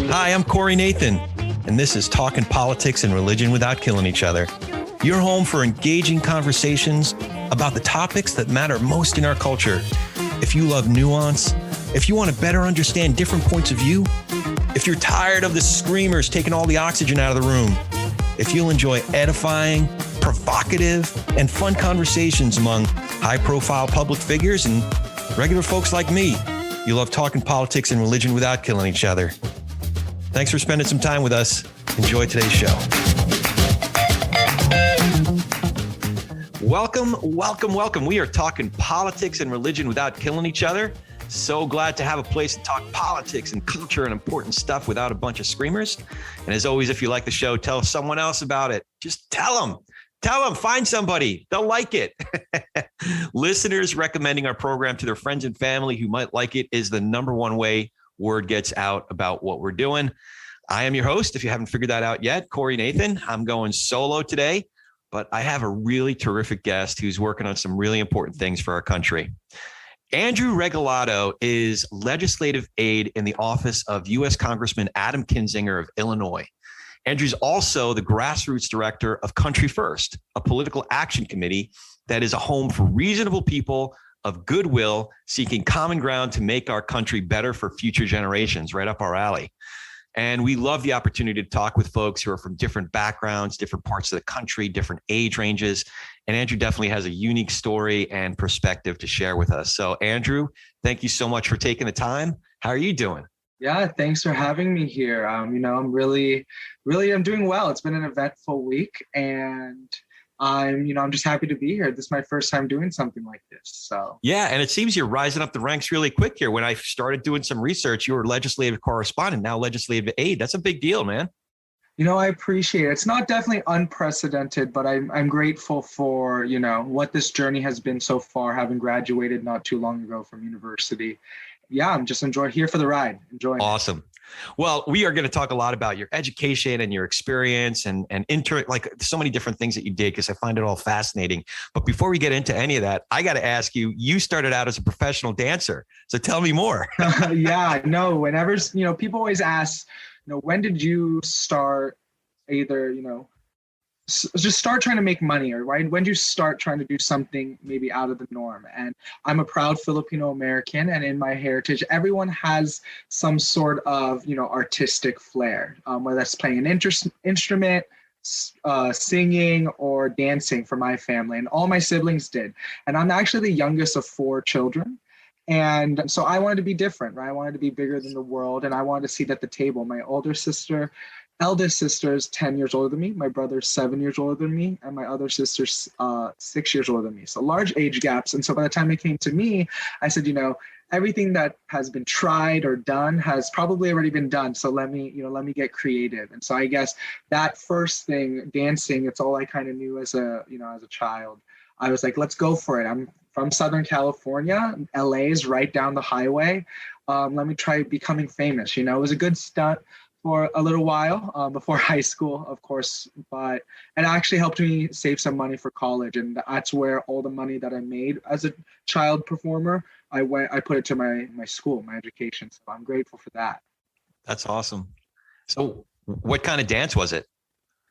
Hi, I'm Corey Nathan, and this is Talking Politics and Religion Without Killing Each Other. Your home for engaging conversations about the topics that matter most in our culture. If you love nuance, if you want to better understand different points of view, if you're tired of the screamers taking all the oxygen out of the room, if you'll enjoy edifying, provocative, and fun conversations among high-profile public figures and regular folks like me, you love talking politics and religion without killing each other. Thanks for spending some time with us. Enjoy today's show. Welcome, welcome, welcome. We are talking politics and religion without killing each other. So glad to have a place to talk politics and culture and important stuff without a bunch of screamers. And as always, if you like the show, tell someone else about it. Just tell them. Find somebody. They'll like it. Listeners recommending our program to their friends and family who might like it is the number one way word gets out about what we're doing. I am your host, if you haven't figured that out yet, Corey Nathan. I'm going solo today, but I have a really terrific guest who's working on some really important things for our country. Andrew Regalado is legislative aide in the office of U.S. Congressman Adam Kinzinger of Illinois. Andrew's also the Grassroots director of Country First, a political action committee that is a home for reasonable people of goodwill seeking common ground to make our country better for future generations, right up our alley. And we love the opportunity to talk with folks who are from different backgrounds, different parts of the country, different age ranges. And Andrew definitely has a unique story and perspective to share with us. So Andrew, thank you so much for taking the time. How are you doing? Yeah, thanks for having me here. I'm doing well. It's been an eventful week, and I'm just happy to be here. This is my first time doing something like this. So yeah, and it seems you're rising up the ranks really quick here. When I started doing some research, you were legislative correspondent, now legislative aide. That's a big deal, man. I appreciate it. It's not definitely unprecedented, but I'm grateful for, what this journey has been so far, having graduated not too long ago from university. Yeah, I'm just here for the ride. Enjoying Awesome. Well, we are going to talk a lot about your education and your experience and like so many different things that you did, because I find it all fascinating. But before we get into any of that, I got to ask you, you started out as a professional dancer. So tell me more. Yeah, no, whenever, people always ask, when did you start either, just start trying to make money, or when did you start trying to do something maybe out of the norm? And I'm a proud Filipino American, and in my heritage, everyone has some sort of, artistic flair, whether that's playing an instrument, singing, or dancing for my family. And all my siblings did. And I'm actually the youngest of 4 children. And so I wanted to be different, right? I wanted to be bigger than the world, and I wanted to seat at the table. My eldest sister is 10 years older than me. My brother's 7 years older than me. And my other sister's 6 years older than me. So large age gaps. And so by the time it came to me, I said, everything that has been tried or done has probably already been done. So let me get creative. And so I guess that first thing, dancing, it's all I kind of knew as a child. I was like, let's go for it. I'm from Southern California. LA is right down the highway. Let me try becoming famous. It was a good stunt for a little while before high school, of course, but it actually helped me save some money for college. And that's where all the money that I made as a child performer, I put it to my school, my education. So I'm grateful for that. That's awesome. So what kind of dance was it?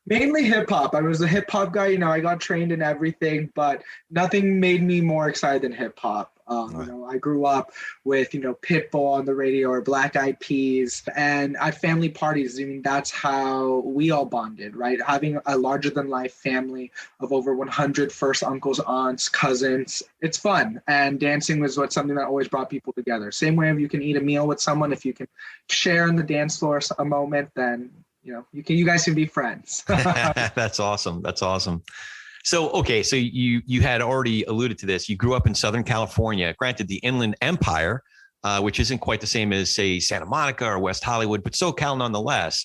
Mainly hip hop. I was a hip hop guy. I got trained in everything, but nothing made me more excited than hip hop. I grew up with, Pitbull on the radio or Black Eyed Peas, and at family parties, that's how we all bonded, right? Having a larger than life family of over 100 first uncles, aunts, cousins. It's fun. And dancing was something that always brought people together. Same way if you can eat a meal with someone, if you can share on the dance floor a moment, then you guys can be friends. That's awesome. That's awesome. So, okay. So you had already alluded to this. You grew up in Southern California, granted the Inland Empire, which isn't quite the same as, say, Santa Monica or West Hollywood, but SoCal nonetheless.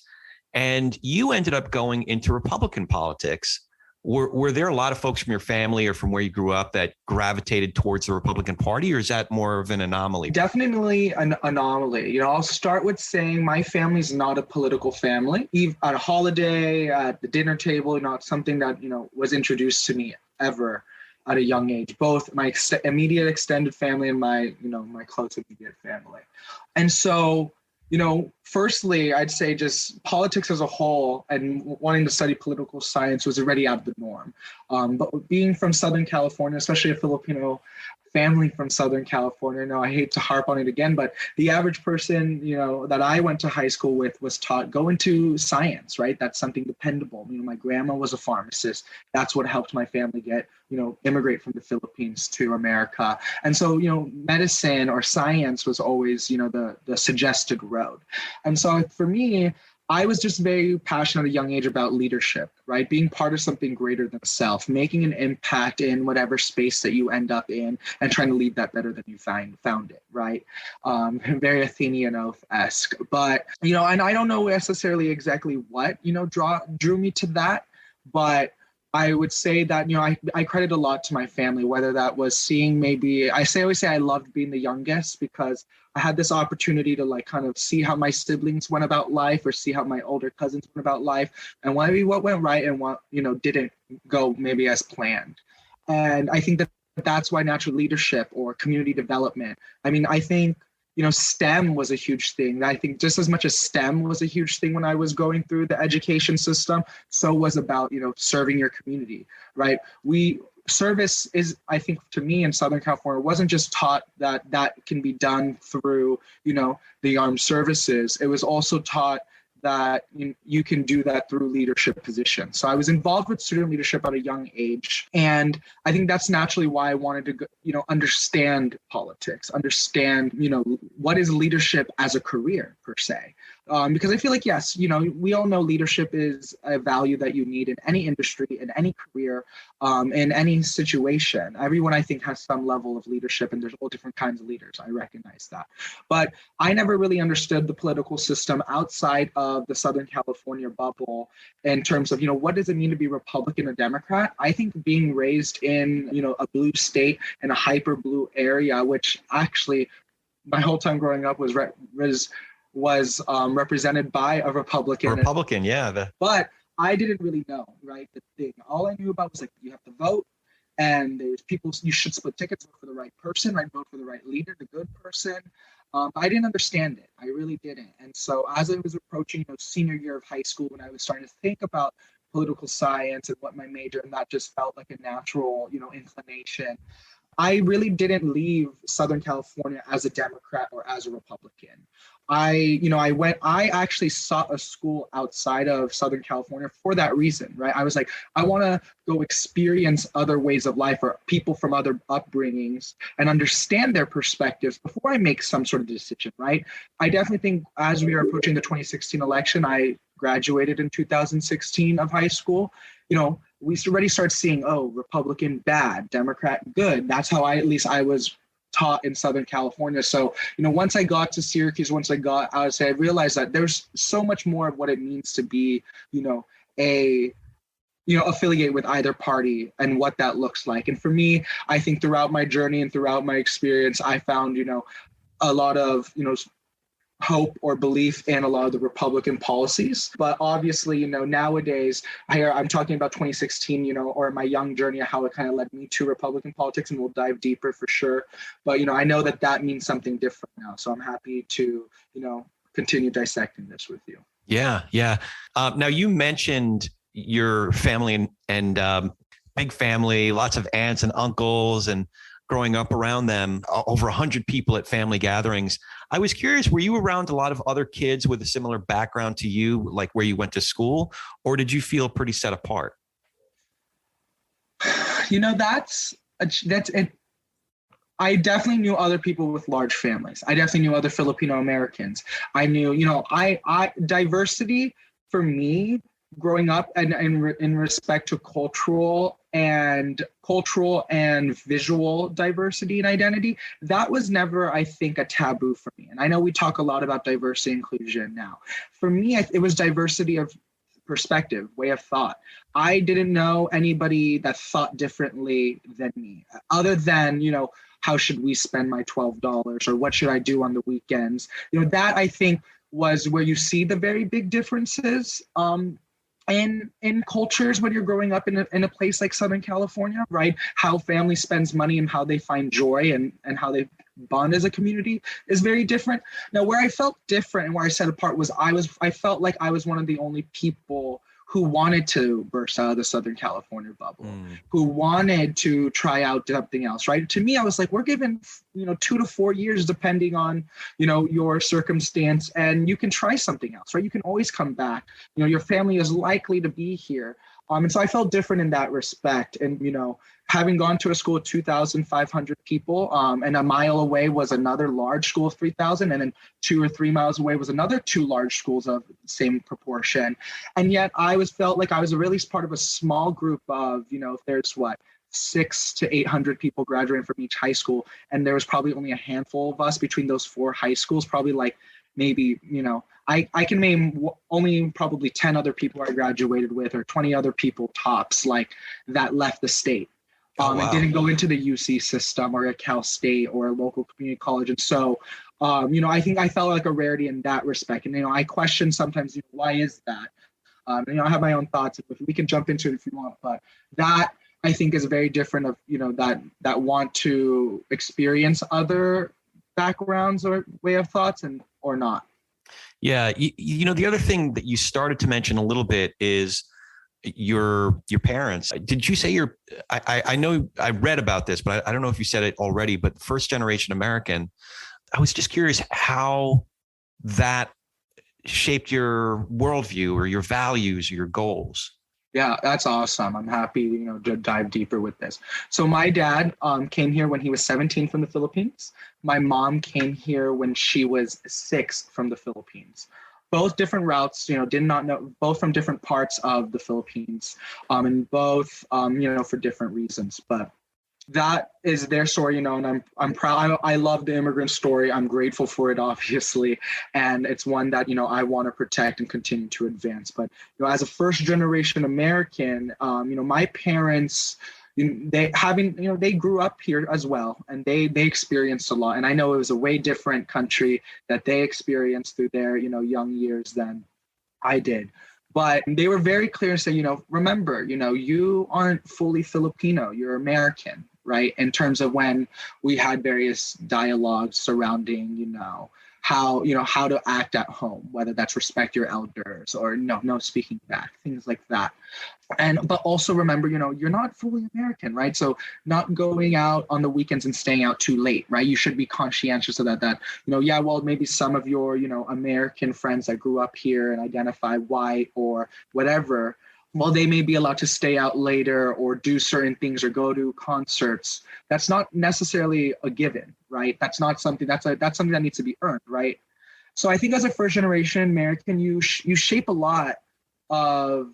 And you ended up going into Republican politics. Were there a lot of folks from your family or from where you grew up that gravitated towards the Republican Party, or is that more of an anomaly? Definitely an anomaly. I'll start with saying my family's not a political family. Even at a holiday, at the dinner table, not something that, was introduced to me ever. at a young age, both my immediate extended family and my, my close immediate family. And so, firstly, I'd say just politics as a whole and wanting to study political science was already out of the norm. But being from Southern California, especially a Filipino family from Southern California, no, I hate to harp on it again, but the average person, that I went to high school with was taught go into science, right? That's something dependable. My grandma was a pharmacist. That's what helped my family get, immigrate from the Philippines to America. And so, medicine or science was always, the suggested road. And so for me, I was just very passionate at a young age about leadership, right? Being part of something greater than self, making an impact in whatever space that you end up in and trying to leave that better than you found it, right? Very Athenian-esque. But, and I don't know necessarily exactly what, drew me to that, but I would say that, I credit a lot to my family, whether that was seeing maybe, I always say I loved being the youngest because I had this opportunity to kind of see how my siblings went about life or see how my older cousins went about life and maybe what went right and what, didn't go maybe as planned. And I think that that's why natural leadership or community development, I think, STEM was a huge thing. I think just as much as STEM was a huge thing when I was going through the education system, so was about, serving your community, right? Service is, I think, to me in Southern California, wasn't just taught that can be done through, the armed services. It was also taught that you can do that through leadership positions. So I was involved with student leadership at a young age. And I think that's naturally why I wanted to, understand politics, understand, what is leadership as a career per se. Because I feel like, yes, we all know leadership is a value that you need in any industry, in any career, in any situation. Everyone, I think, has some level of leadership, and there's all different kinds of leaders. I recognize that. But I never really understood the political system outside of the Southern California bubble in terms of, what does it mean to be Republican or Democrat? I think being raised in, a blue state in a hyper blue area, which actually my whole time growing up was represented by a Republican. Republican, yeah. But I didn't really know, right? The thing, all I knew about was you have to vote, and there's people, you should split tickets, vote for the right person, right? Vote for the right leader, the good person. I didn't understand it. I really didn't. And so as I was approaching, senior year of high school, when I was starting to think about political science and what my major, and that just felt like a natural, inclination. I really didn't leave Southern California as a Democrat or as a Republican. I actually sought a school outside of Southern California for that reason, right? I was like, I want to go experience other ways of life or people from other upbringings and understand their perspectives before I make some sort of decision, right? I definitely think as we are approaching the 2016 election, I graduated in 2016 of high school, we already start seeing, Republican bad, Democrat good. That's how at least I was taught in Southern California. So, once I got to Syracuse, once I got out, I realized that there's so much more of what it means to be, affiliate with either party and what that looks like. And for me, I think throughout my journey and throughout my experience, I found, a lot of, hope or belief in a lot of the Republican policies. But obviously, nowadays, I'm talking about 2016, or my young journey, how it kind of led me to Republican politics, and we'll dive deeper for sure. But, I know that means something different now. So I'm happy to, continue dissecting this with you. Yeah. Now, you mentioned your family and big family, lots of aunts and uncles, and growing up around them, over 100 people at family gatherings. I was curious, were you around a lot of other kids with a similar background to you, like where you went to school, or did you feel pretty set apart? That's it. I definitely knew other people with large families. I definitely knew other Filipino Americans. I knew, I diversity for me growing up and in respect to cultural and visual diversity and identity, that was never, I think, a taboo for me. And I know we talk a lot about diversity and inclusion now. For me, it was diversity of perspective, way of thought. I didn't know anybody that thought differently than me, other than, how should we spend my $12 or what should I do on the weekends? That I think was where you see the very big differences. in cultures when you're growing up in a place like Southern California, right? How family spends money and how they find joy and how they bond as a community is very different. Now, where I felt different and where I set apart was I felt like I was one of the only people who wanted to burst out of the Southern California bubble, who wanted to try out something else, right? To me, I was like, we're given, 2 to 4 years, depending on, your circumstance, and you can try something else, right? You can always come back. Your family is likely to be here. And so I felt different in that respect. And, having gone to a school of 2,500 people, and a mile away was another large school of 3,000, and then 2 or 3 miles away was another 2 large schools of the same proportion. And yet felt like I was really part of a small group of, there's 600 to 800 people graduating from each high school. And there was probably only a handful of us between those 4 high schools, probably maybe, I can name only probably 10 other people I graduated with, or 20 other people tops, that left the state. And didn't go into the UC system or a Cal State or a local community college. And so, I think I felt like a rarity in that respect. And, I question sometimes, why is that? I have my own thoughts. We can jump into it if you want, but that I think is very different of, that want to experience other backgrounds or way of thoughts or not. Yeah. The other thing that you started to mention a little bit is your parents. Did you say I know I read about this, but I don't know if you said it already, but first generation American. I was just curious how that shaped your worldview or your values or your goals. Yeah, that's awesome. I'm happy, to dive deeper with this. So my dad came here when he was 17 from the Philippines. My mom came here when she was 6 from the Philippines. Both different routes, did not know, both from different parts of the Philippines, and both, for different reasons. But that is their story, and I'm proud. I love the immigrant story. I'm grateful for it, obviously, and it's one that I want to protect and continue to advance. But as a first generation American, my parents, they grew up here as well, and they experienced a lot. And I know it was a way different country that they experienced through their young years than I did. But they were very clear and say, remember, you aren't fully Filipino, you're American, right? In terms of when we had various dialogues surrounding, how to act at home, whether that's respect your elders or no speaking back, things like that. But also remember, you're not fully American, right? So not going out on the weekends and staying out too late, right? You should be conscientious of that, maybe some of your, American friends that grew up here and identify white or whatever, well, they may be allowed to stay out later or do certain things or go to concerts. That's not necessarily a given, right? That's not something that's something that needs to be earned, right? So I think as a first generation American, you shape a lot of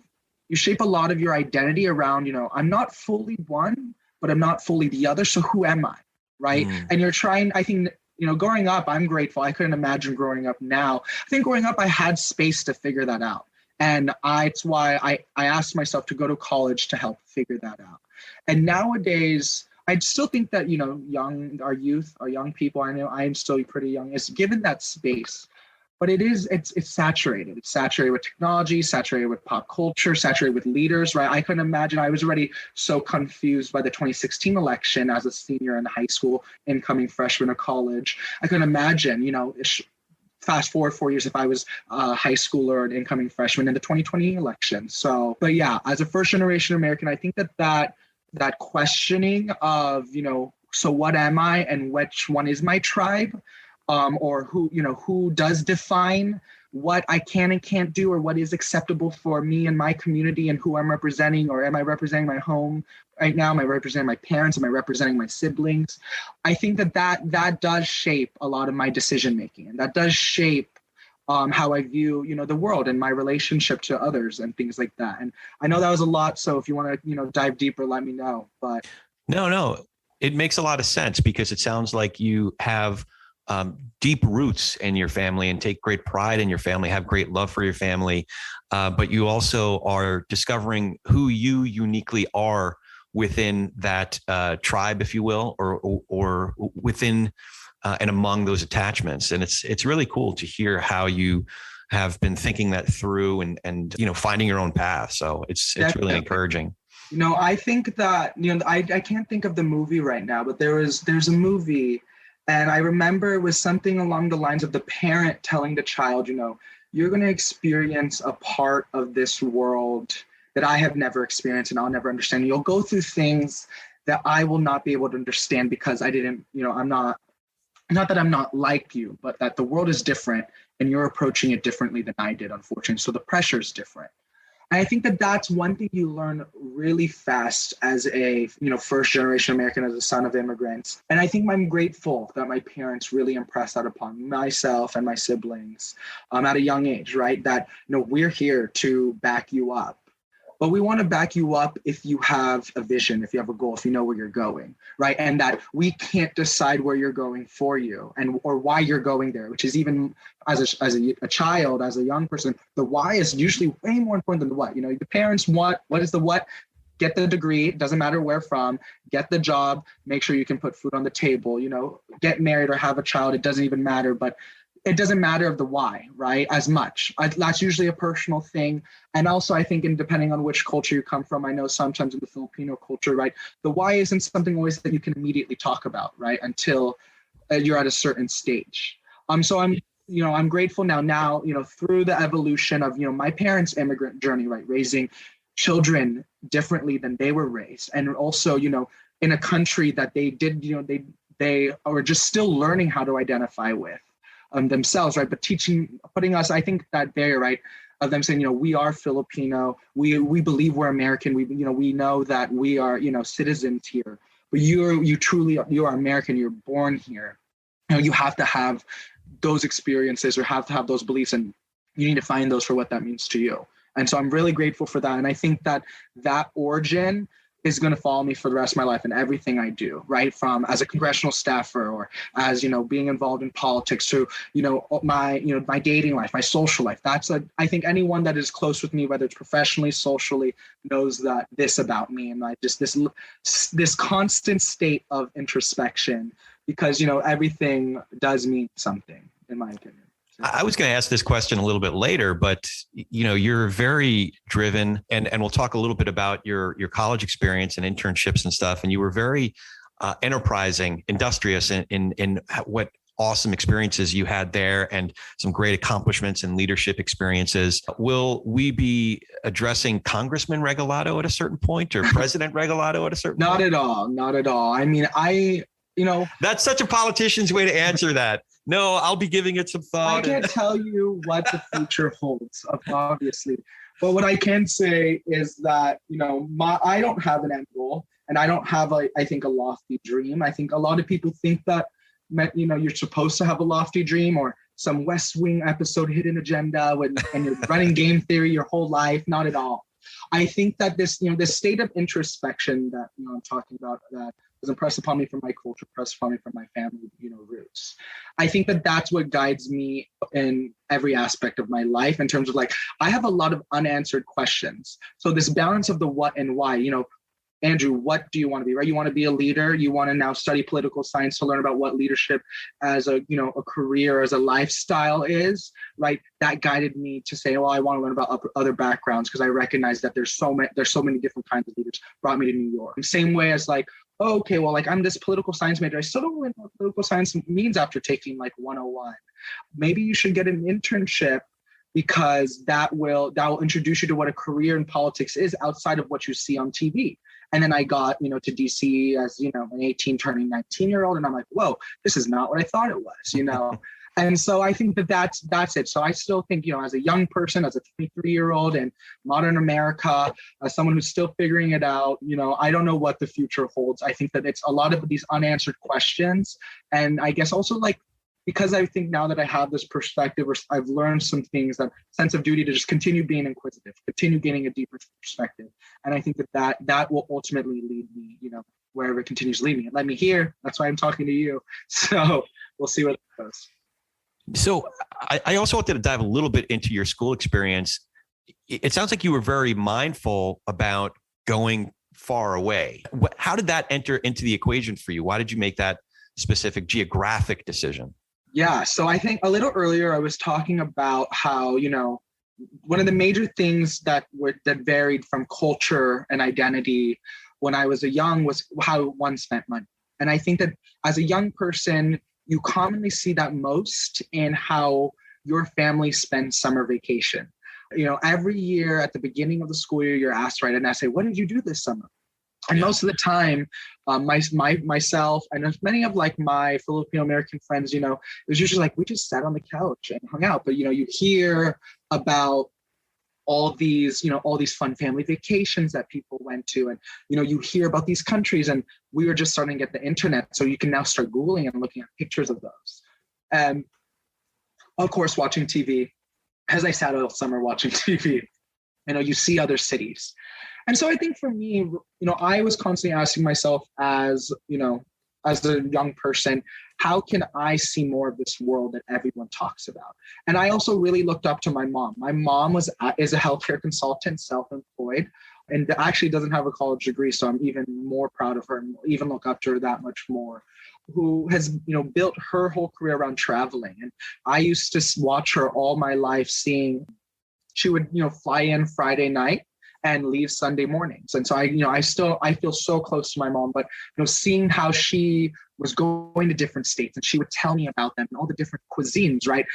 your identity around, I'm not fully one, but I'm not fully the other. So who am I, right? And you're trying, I think, growing up, I'm grateful. I couldn't imagine growing up now. I think growing up, I had space to figure that out. And it's why I asked myself to go to college to help figure that out. And nowadays, I still think that, our young people, I know I'm still pretty young, is given that space. But it's saturated. It's saturated with technology, saturated with pop culture, saturated with leaders, right? I couldn't imagine. I was already so confused by the 2016 election as a senior in high school, incoming freshman of college. I couldn't imagine, fast forward 4 years if I was a high schooler or an incoming freshman in the 2020 election. So, but yeah, as a first generation American, I think that questioning of, so what am I and which one is my tribe, or who does define what I can and can't do, or what is acceptable for me and my community and who I'm representing, or am I representing my home right now? Am I representing my parents? Am I representing my siblings? I think that does shape a lot of my decision making, and that does shape how I view, the world and my relationship to others and things like that. And I know that was a lot, so if you want to, dive deeper, let me know. But no, it makes a lot of sense because it sounds like you have deep roots in your family and take great pride in your family, have great love for your family. But you also are discovering who you uniquely are within that tribe, if you will, or within and among those attachments. And it's really cool to hear how you have been thinking that through and finding your own path. So it's really encouraging. I think that, I can't think of the movie right now, but there's a movie, and I remember it was something along the lines of the parent telling the child, you're going to experience a part of this world that I have never experienced and I'll never understand. You'll go through things that I will not be able to understand because I didn't, I'm not that I'm not like you, but that the world is different and you're approaching it differently than I did, unfortunately. So the pressure is different. And I think that that's one thing you learn really fast as a, first generation American, as a son of immigrants. And I think I'm grateful that my parents really impressed that upon myself and my siblings at a young age, right? That, we're here to back you up. But we want to back you up if you have a vision, if you have a goal, if you know where you're going, right? And that we can't decide where you're going for you or why you're going there, which is even as a child, as a young person, the why is usually way more important than the what. The parents want, what is the what? Get the degree, doesn't matter where from, get the job, make sure you can put food on the table, get married or have a child, it doesn't even matter, but it doesn't matter of the why, right? As much. That's usually a personal thing. And also, I think, depending on which culture you come from, I know sometimes in the Filipino culture, right, the why isn't something always that you can immediately talk about, right, until you're at a certain stage. So I'm grateful now, through the evolution of, my parents' immigrant journey, right, raising children differently than they were raised, and also, in a country that they did, they are just still learning how to identify with. Themselves, right? But putting us, I think that barrier, right, of them saying, we are Filipino, we believe we're American, we know that we are, citizens here, but you are American, you're born here. You have to have those experiences or have to have those beliefs, and you need to find those for what that means to you. And so I'm really grateful for that. And I think that origin is going to follow me for the rest of my life in everything I do, right? From as a congressional staffer or as, being involved in politics to, my dating life, my social life. I think anyone that is close with me, whether it's professionally, socially, knows that this about me, and like just this constant state of introspection, because, everything does mean something, in my opinion. I was going to ask this question a little bit later, but you're very driven, and we'll talk a little bit about your college experience and internships and stuff. And you were very enterprising, industrious in what awesome experiences you had there, and some great accomplishments and leadership experiences. Will we be addressing Congressman Regalado at a certain point, or President Regalado at a certain point? Not at all. I mean, that's such a politician's way to answer that. No, I'll be giving it some thought. I can't tell you what the future holds, obviously. But what I can say is that, I don't have an end goal, and I don't have, I think, a lofty dream. I think a lot of people think that, you're supposed to have a lofty dream or some West Wing episode hidden agenda and you're running game theory your whole life. Not at all. I think that this state of introspection that, I'm talking about, that was impressed upon me from my culture, impressed upon me from my family, roots. I think that that's what guides me in every aspect of my life, in terms of I have a lot of unanswered questions. So this balance of the what and why, Andrew, what do you want to be, right? You want to be a leader. You want to now study political science to learn about what leadership as a career, as a lifestyle is, right? That guided me to say, well, I want to learn about other backgrounds, because I recognize that there's so many different kinds of leaders. Brought me to New York. Same way as okay, well, I'm this political science major. I still don't really know what political science means after taking 101. Maybe you should get an internship, because that will introduce you to what a career in politics is outside of what you see on TV. And then I got, to DC as, an 18 turning 19-year-old. And I'm like, whoa, this is not what I thought it was, And so I think that that's it. So I still think, as a young person, as a 23-year-old in modern America, as someone who's still figuring it out, I don't know what the future holds. I think that it's a lot of these unanswered questions. And I guess also because I think now that I have this perspective, or I've learned some things, that sense of duty to just continue being inquisitive, continue gaining a deeper perspective. And I think that will ultimately lead me, wherever it continues to lead me. And let me here. That's why I'm talking to you. So we'll see where that goes. So I also wanted to dive a little bit into your school experience. It sounds like you were very mindful about going far away. How did that enter into the equation for you? Why did you make that specific geographic decision? Yeah. So I think a little earlier I was talking about how, one of the major things that varied from culture and identity when I was a young was how one spent money. And I think that as a young person, you commonly see that most in how your family spends summer vacation. Every year at the beginning of the school year, you're asked to write an essay. What did you do this summer? And most of the time, myself and many of like my Filipino American friends, it was usually like we just sat on the couch and hung out. But you hear about all these fun family vacations that people went to, and you hear about these countries. And we were just starting to get the internet, so you can now start Googling and looking at pictures of those. And of course, watching TV. As I sat all summer watching TV, you see other cities. And so I think for me, I was constantly asking myself as a young person, how can I see more of this world that everyone talks about? And I also really looked up to my mom. My mom is a healthcare consultant, self-employed, and actually doesn't have a college degree. So I'm even more proud of her and even look up to her that much more, who has, built her whole career around traveling. And I used to watch her all my life, she would, fly in Friday night and leave Sunday mornings. And so I feel so close to my mom, but seeing how she was going to different states and she would tell me about them and all the different cuisines, right?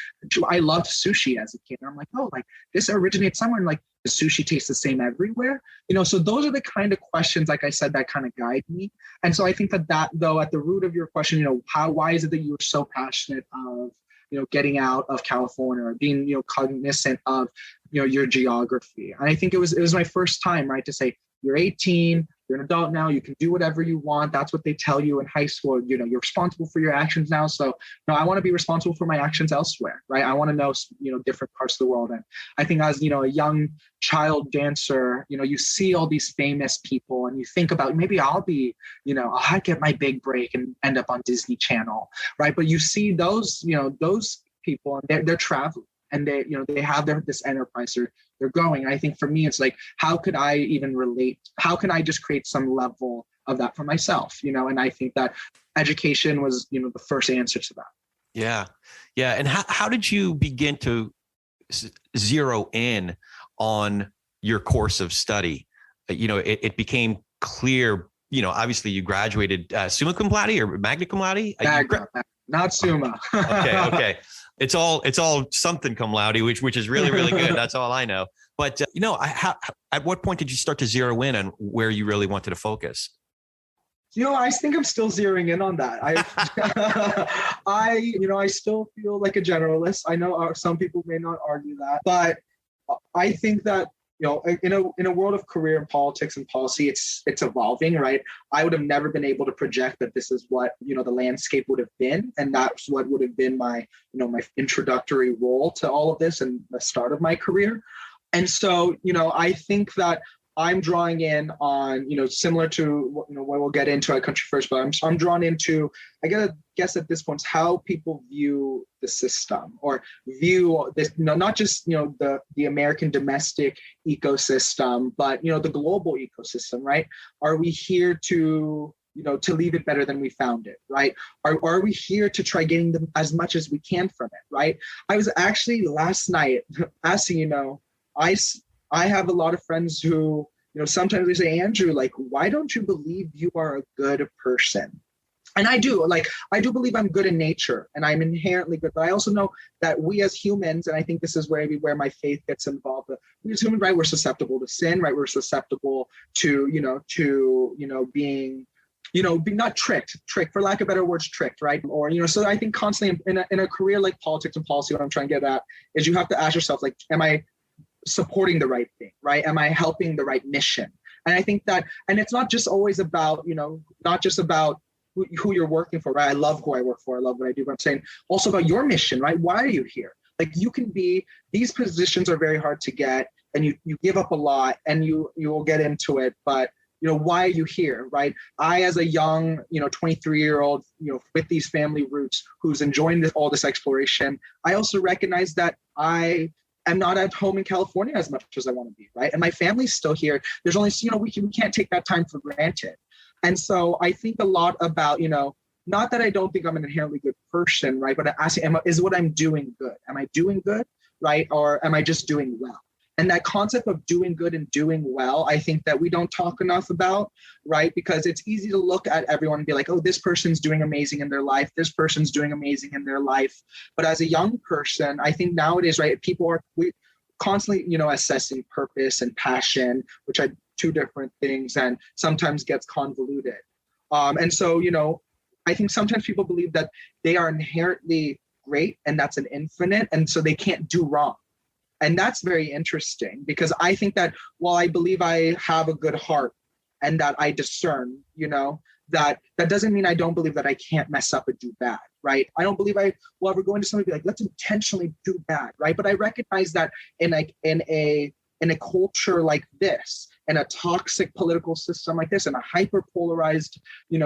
I loved sushi as a kid. And I'm like, oh, like this originates somewhere, and like, does sushi taste the same everywhere? So those are the kind of questions, like I said, that kind of guide me. And so I think that though, at the root of your question, why is it that you were so passionate of getting out of California, or being, cognizant of, your geography? And I think it was my first time, right, to say, you're 18, you're an adult now, you can do whatever you want. That's what they tell you in high school. You're responsible for your actions now. So no, I want to be responsible for my actions elsewhere, right? I want to know, different parts of the world. And I think as, a young child dancer, you see all these famous people and you think about, maybe I'll be, I'll get my big break and end up on Disney Channel, right? But you see those people, and they're traveling, and they have this enterprise, they're going. And I think for me, it's like, how could I even relate? How can I just create some level of that for myself? And I think that education was, the first answer to that. Yeah. Yeah. And how did you begin to zero in on your course of study? It became clear, obviously you graduated summa cum laude or magna cum laude? Not summa. Okay. It's all something cum laude, which is really, really good. That's all I know. But at what point did you start to zero in on where you really wanted to focus? I think I'm still zeroing in on that. I still feel like a generalist. I know some people may not argue that, but I think that, in a world of career and politics and policy, it's evolving, right? I would have never been able to project that this is what, the landscape would have been. And that's what would have been my, my introductory role to all of this and the start of my career. And so, I think that I'm drawing in on, similar to, what we'll get into at Country First, but I'm drawn into, I gotta guess at this point, how people view the system, or view this, not just, the American domestic ecosystem, but, the global ecosystem, right? Are we here to, to leave it better than we found it, right? Are we here to try getting them as much as we can from it, right? I was actually last night asking, I have a lot of friends who, sometimes they say, Andrew, like, why don't you believe you are a good person? And I do believe I'm good in nature and I'm inherently good, but I also know that we as humans, and I think this is where my faith gets involved, but we as humans, right, we're susceptible to sin, right? We're susceptible to, being, not tricked, for lack of better words, tricked, right? Or, so I think constantly in a career like politics and policy, what I'm trying to get at is you have to ask yourself, like, am I supporting the right thing, right? Am I helping the right mission? And I think that, and it's not just always about, not just about who you're working for, right? I love who I work for. I love what I do, but I'm saying also about your mission, right? Why are you here? Like, these positions are very hard to get, and you give up a lot, and you will get into it, but why are you here, right? I, as a young, 23-year-old, with these family roots, who's enjoying all this exploration, I also recognize that I'm not at home in California as much as I want to be, right? And my family's still here. There's only, we can't take that time for granted. And so I think a lot about, not that I don't think I'm an inherently good person, right? But asking, is what I'm doing good? Am I doing good, right? Or am I just doing well? And that concept of doing good and doing well, I think that we don't talk enough about, right? Because it's easy to look at everyone and be like, oh, this person's doing amazing in their life. This person's doing amazing in their life. But as a young person, I think nowadays, right, we constantly, assessing purpose and passion, which are two different things and sometimes gets convoluted. And so, I think sometimes people believe that they are inherently great and that's an infinite, and so they can't do wrong. And that's very interesting because I think that while I believe I have a good heart and that I discern, that doesn't mean I don't believe that I can't mess up and do bad, right? I don't believe I will ever go into something and be like, let's intentionally do bad, right? But I recognize that in a culture like this, in a toxic political system like this, in a hyper polarized,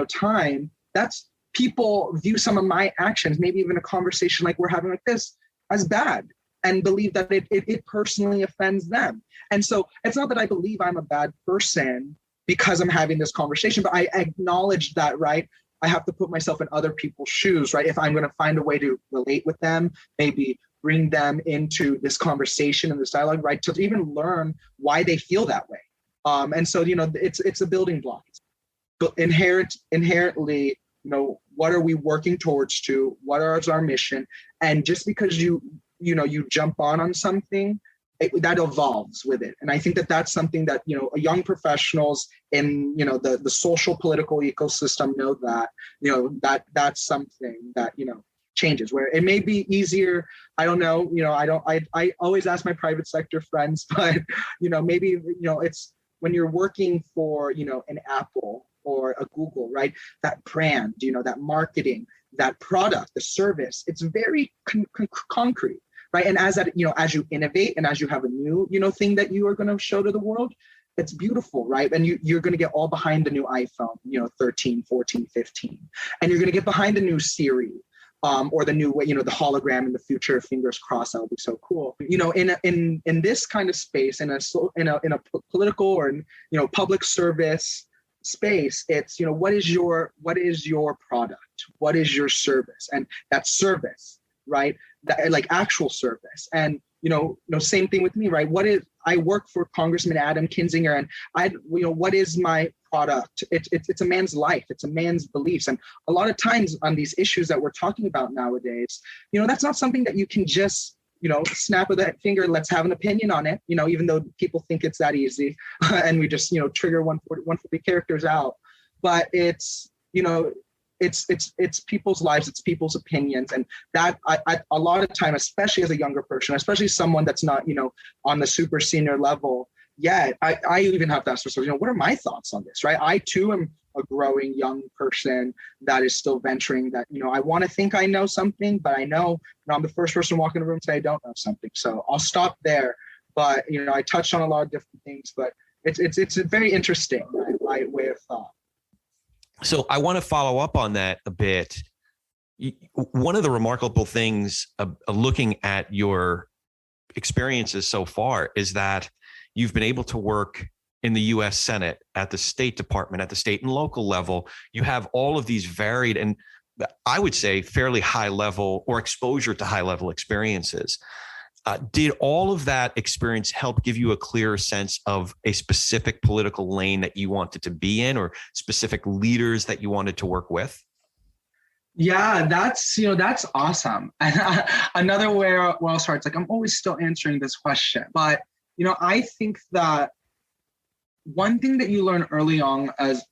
time, that's people view some of my actions, maybe even a conversation like we're having like this, as bad, and believe that it personally offends them. And so it's not that I believe I'm a bad person because I'm having this conversation, but I acknowledge that, right? I have to put myself in other people's shoes, right? If I'm going to find a way to relate with them, maybe bring them into this conversation and this dialogue, right? To even learn why they feel that way. And so, it's a building block. But inherently, what are we working towards to? What is our mission? And just because you jump on something, that evolves with it. And I think that that's something that, young professionals in, the social political ecosystem know that, that's something that, changes, where it may be easier. I don't know, I always ask my private sector friends, but, maybe, it's when you're working for, an Apple or a Google, right? That brand, that marketing, that product, the service, it's very concrete. Right. And as you innovate and as you have a new, thing that you are going to show to the world, it's beautiful. Right. And you're going to get all behind the new iPhone, 13, 14, 15. And you're going to get behind the new Siri or the new way, the hologram in the future. Fingers crossed. That would be so cool. In this kind of space, in a political or, public service space, it's, what is your product? What is your service? And that service, right? That, like actual service. And same thing with me, right? I work for Congressman Adam Kinzinger, and what is my product? It's a man's life, it's a man's beliefs. And a lot of times on these issues that we're talking about nowadays, that's not something that you can just snap of that finger, let's have an opinion on it, even though people think it's that easy. And we just, trigger 140 characters out. But it's, it's people's lives, it's people's opinions. And that I a lot of time, especially as a younger person, especially someone that's not, on the super senior level yet, I even have to ask myself, what are my thoughts on this, right? I too am a growing young person that is still venturing that, I want to think I know something, but I know, I'm the first person walking in the room to say I don't know something. So I'll stop there. But, I touched on a lot of different things, but it's a very interesting, right, way of thought. So I want to follow up on that a bit. One of the remarkable things looking at your experiences so far is that you've been able to work in the U.S. Senate, at the State Department, at the state and local level. You have all of these varied and I would say fairly high level or exposure to high level experiences. Did all of that experience help give you a clearer sense of a specific political lane that you wanted to be in or specific leaders that you wanted to work with? Yeah, that's awesome. Another where I'll start, it's like, I'm always still answering this question, but, I think that one thing that you learn early on as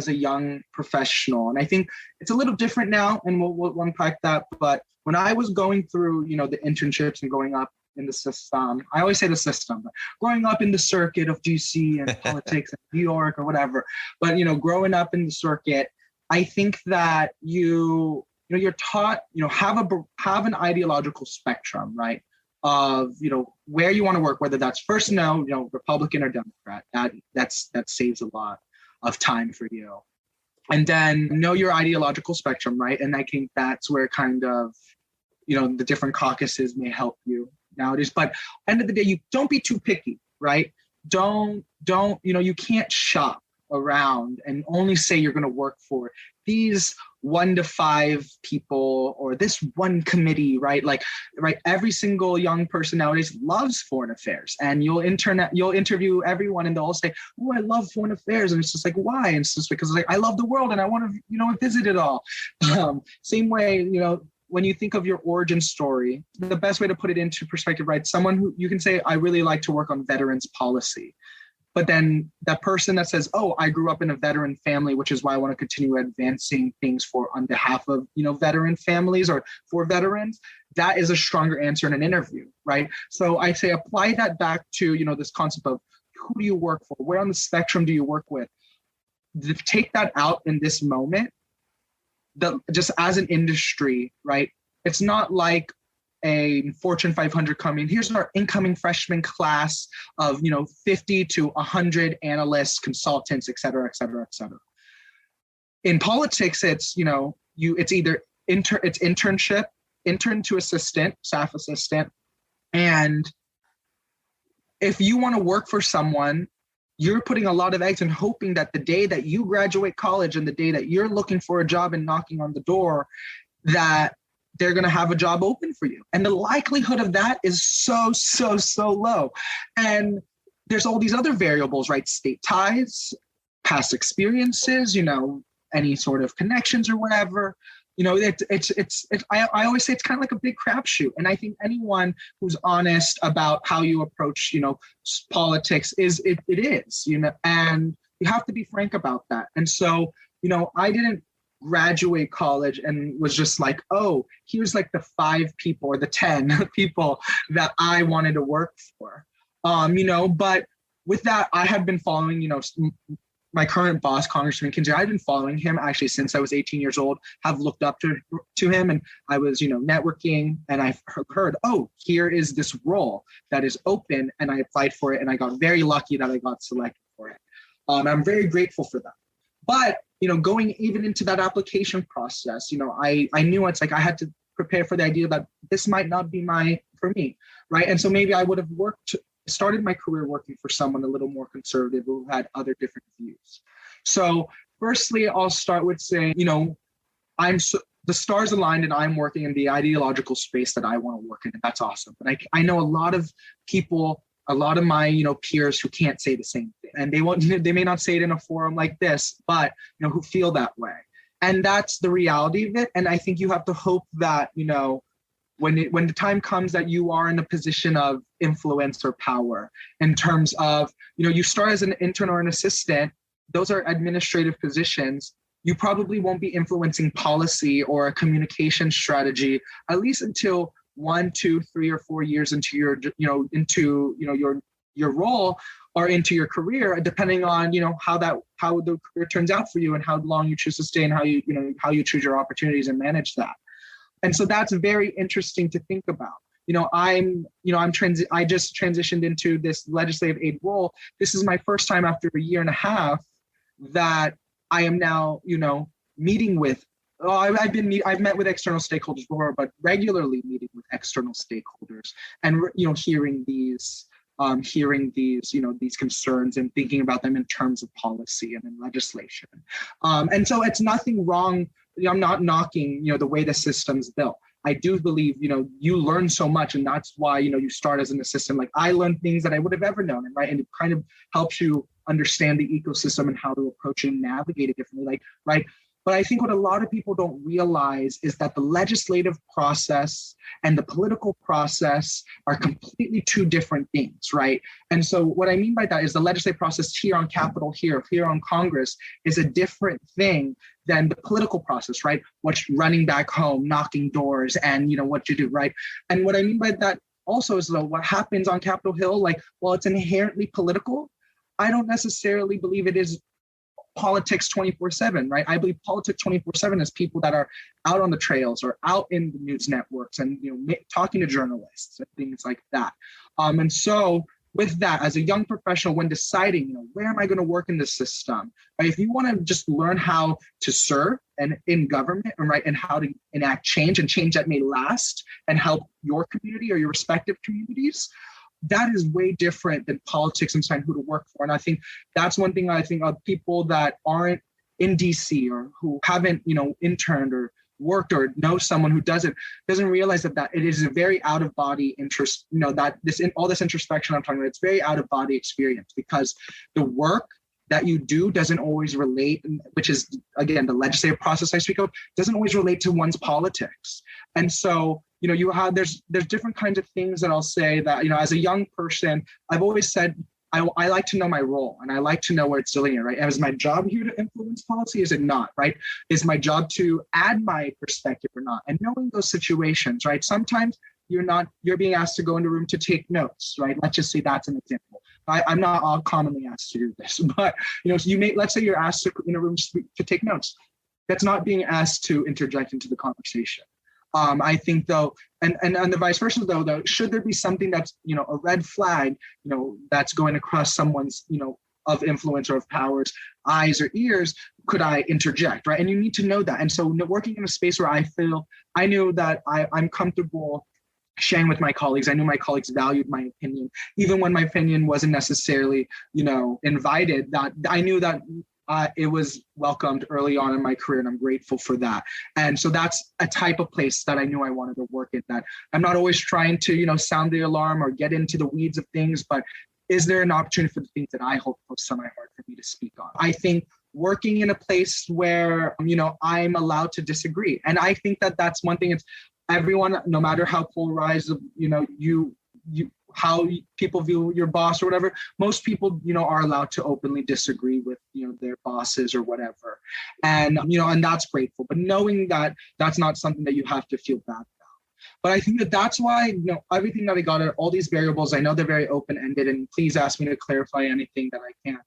a young professional, and I think it's a little different now, and we'll unpack that. But when I was going through, the internships and going up in the system, I always say the system, but growing up in the circuit of DC and politics and New York or whatever, but, growing up in the circuit, I think that you're taught, have an ideological spectrum, right? Of, where you want to work, whether that's first, Republican or Democrat, that saves a lot of time for you. And then know your ideological spectrum, right? And I think that's where kind of, the different caucuses may help you nowadays. But end of the day, you don't be too picky, right? Don't, you can't shop around and only say you're going to work for these 1 to 5 people or this one committee, right? Like, right, every single young person nowadays loves foreign affairs, and you'll interview everyone and they'll all say, oh, I love foreign affairs. And it's just like, why? And it's just because like, I love the world and I want to, visit it all. Same way, when you think of your origin story, the best way to put it into perspective, right? Someone who you can say, I really like to work on veterans policy. But then that person that says, oh, I grew up in a veteran family, which is why I want to continue advancing things on behalf of, veteran families or for veterans, that is a stronger answer in an interview, right? So I say apply that back to, this concept of who do you work for? Where on the spectrum do you work with? Take that out in this moment, just as an industry, right? It's not like a Fortune 500 coming, here's our incoming freshman class of, 50 to 100 analysts, consultants, et cetera, et cetera, et cetera. In politics, it's, it's either internship, intern to assistant, staff assistant. And if you want to work for someone, you're putting a lot of eggs and hoping that the day that you graduate college and the day that you're looking for a job and knocking on the door, that they're going to have a job open for you. And the likelihood of that is so, so, so low. And there's all these other variables, right? State ties, past experiences, any sort of connections or whatever. I always say it's kind of like a big crapshoot. And I think anyone who's honest about how you approach, politics is, and you have to be frank about that. And so, I didn't graduate college and was just like, oh, here's like the 5 people or the 10 people that I wanted to work for. But with that, I had been following, my current boss, Congressman Kinzinger. I've been following him actually since I was 18 years old, have looked up to him, and I was, networking, and I've heard, oh, here is this role that is open, and I applied for it, and I got very lucky that I got selected for it. I'm very grateful for that. But, going even into that application process, I knew it's like I had to prepare for the idea that this might not be for me, right? And so maybe I would have started my career working for someone a little more conservative who had other different views. So firstly, I'll start with saying, the stars aligned and I'm working in the ideological space that I want to work in, and that's awesome. But I know a lot of people, a lot of my, peers who can't say the same thing, and they may not say it in a forum like this, but, who feel that way. And that's the reality of it. And I think you have to hope that, when the time comes that you are in a position of influence or power in terms of, you start as an intern or an assistant, those are administrative positions. You probably won't be influencing policy or a communication strategy, at least until 1, 2, 3, or 4 years into your, your role or into your career, depending on, how the career turns out for you and how long you choose to stay and how you choose your opportunities and manage that. And so that's very interesting to think about. I just transitioned into this legislative aid role. This is my first time after a year and a half that I am now, meeting with. I've met with external stakeholders before, but regularly meeting with external stakeholders and hearing these these concerns and thinking about them in terms of policy and in legislation. And so it's nothing wrong. I'm not knocking, the way the system's built. I do believe, you learn so much, and that's why, you start as an assistant. Like I learned things that I would have ever known, right? And it kind of helps you understand the ecosystem and how to approach it and navigate it differently, right? But I think what a lot of people don't realize is that the legislative process and the political process are completely 2 different things, right? And so what I mean by that is the legislative process here on Capitol, here on Congress is a different thing than the political process, right? What's running back home, knocking doors, and what you do, right? And what I mean by that also is what happens on Capitol Hill, like, while it's inherently political, I don't necessarily believe it is politics 24/7, right? I believe politics 24/7 is people that are out on the trails or out in the news networks and talking to journalists and things like that. And so with that, as a young professional, when deciding, where am I going to work in the system, right? If you want to just learn how to serve and in government, right, and how to enact change and change that may last and help your community or your respective communities, that is way different than politics and deciding who to work for. And I think that's one thing I think of people that aren't in DC or who haven't, interned or worked or know someone who doesn't realize that it is a very out of body interest, that all this introspection I'm talking about, it's very out of body experience, because the work that you do doesn't always relate, which is, again, the legislative process I speak of, doesn't always relate to one's politics. And so, there's different kinds of things that I'll say that, as a young person, I've always said, I like to know my role, and I like to know where it's linear, right? And is my job here to influence policy? Is it not, right? Is my job to add my perspective or not? And knowing those situations, right? Sometimes you're being asked to go into a room to take notes, right? Let's just say that's an example. I'm not commonly asked to do this, but let's say you're asked in a room to take notes. That's not being asked to interject into the conversation. I think though, and the vice versa though, should there be something that's, a red flag, that's going across someone's, of influence or of power's eyes or ears, could I interject, right? And you need to know that. And so working in a space where I knew that I'm comfortable sharing with my colleagues. I knew my colleagues valued my opinion, even when my opinion wasn't necessarily, invited, that I knew that it was welcomed early on in my career, and I'm grateful for that. And so that's a type of place that I knew I wanted to work in, that I'm not always trying to, sound the alarm or get into the weeds of things, but is there an opportunity for the things that I hold close to my heart for me to speak on? I think working in a place where, I'm allowed to disagree. And I think that that's one thing. It's everyone, no matter how polarized, how people view your boss or whatever, most people, are allowed to openly disagree with, their bosses or whatever. And, and that's grateful. But knowing that that's not something that you have to feel bad about. But I think that that's why, everything that I got, all these variables, I know they're very open-ended, and please ask me to clarify anything that I can.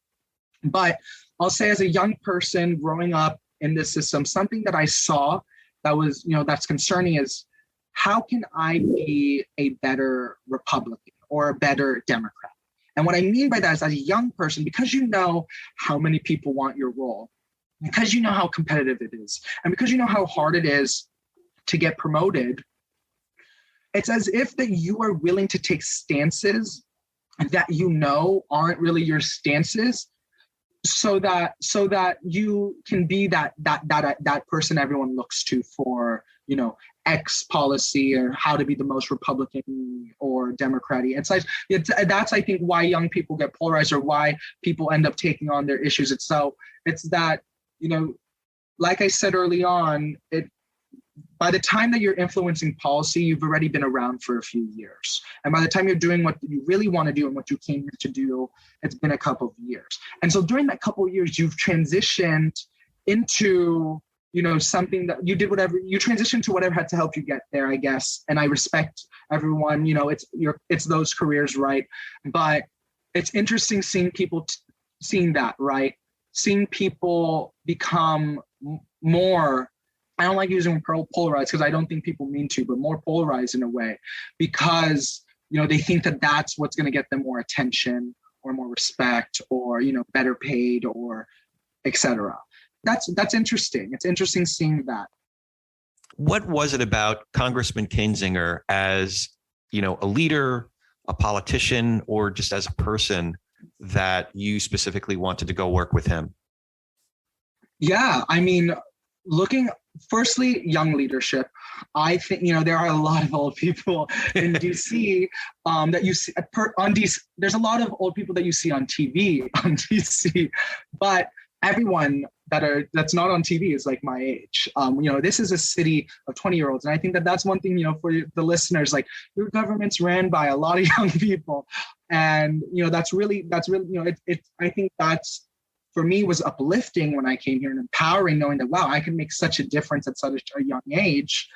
But I'll say, as a young person growing up in this system, something that I saw that was, that's concerning is, how can I be a better Republican or a better Democrat? And what I mean by that is, as a young person, because you know how many people want your role, because you know how competitive it is, and because you know how hard it is to get promoted, it's as if that you are willing to take stances that aren't really your stances, so that you can be that person everyone looks to for, X policy, or how to be the most Republican or Democratic. That's I think why young people get polarized, or why people end up taking on their issues. It's that, like I said early on, by the time that you're influencing policy, you've already been around for a few years. And by the time you're doing what you really want to do and what you came here to do, it's been a couple of years. And so during that couple of years, you've transitioned into, something that you did, you transitioned to whatever had to help you get there, I guess. And I respect everyone, it's those careers, right? But it's interesting seeing people, seeing that, right? Seeing people become more, I don't like using polarized, because I don't think people mean to, but more polarized in a way, because, they think that that's what's going to get them more attention or more respect or, better paid or et cetera. That's interesting. It's interesting seeing that. What was it about Congressman Kinzinger as, a leader, a politician, or just as a person that you specifically wanted to go work with him? Yeah, I mean, firstly, young leadership. I think, there are a lot of old people in DC that you see on DC. There's a lot of old people that you see on TV on DC, but everyone that's not on TV is like my age. This is a city of 20-year-olds. And I think that that's one thing, for the listeners, like, your government's ran by a lot of young people. And, that's really, I think that's, for me, was uplifting when I came here, and empowering, knowing that, wow, I can make such a difference at such a young age.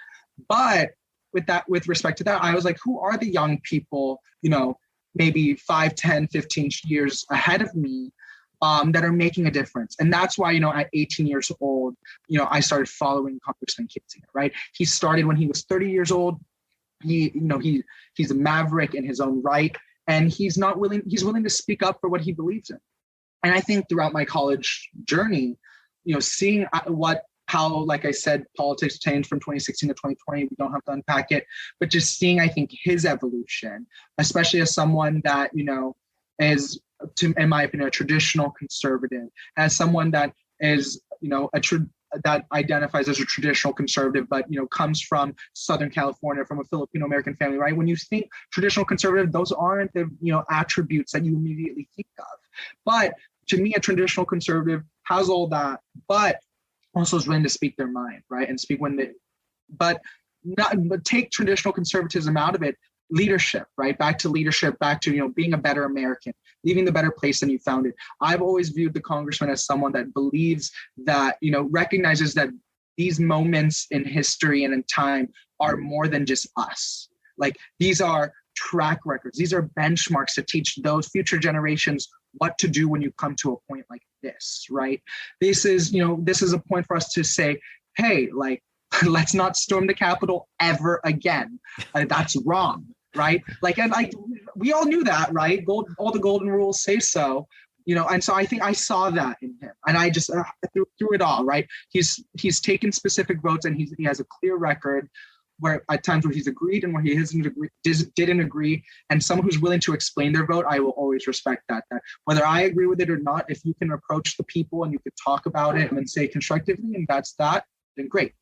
But with respect to that, I was like, who are the young people, maybe 5, 10, 15 years ahead of me, that are making a difference? And that's why, at 18 years old, I started following Congressman Kinzinger, right? He started when he was 30 years old. He's a maverick in his own right. And he's willing to speak up for what he believes in. And I think throughout my college journey, seeing how, like I said, politics changed from 2016 to 2020. We don't have to unpack it, but just seeing, I think, his evolution, especially as someone that, is, in my opinion, a traditional conservative, as someone that is, that identifies as a traditional conservative, but, comes from Southern California, from a Filipino American family, right? When you think traditional conservative, those aren't the, attributes that you immediately think of. But to me, a traditional conservative has all that, but also is willing to speak their mind, right? And speak when they, but take traditional conservatism out of it, leadership, right? Back to leadership, back to, being a better American, leaving the better place than you found it. I've always viewed the congressman as someone that believes that, recognizes that these moments in history and in time are more than just us. Like, these are track records. These are benchmarks to teach those future generations what to do when you come to a point like this, right? This is a point for us to say, hey, like, let's not storm the Capitol ever again. That's wrong, right? Like, and we all knew that, right? All the golden rules say so, and so I think I saw that in him, and I just through it all, right? He's taken specific votes, and he has a clear record where at times where he's agreed and where he didn't agree, and someone who's willing to explain their vote, I will always respect that. That whether I agree with it or not, if you can approach the people and you could talk about it and say constructively, and that's that, then great.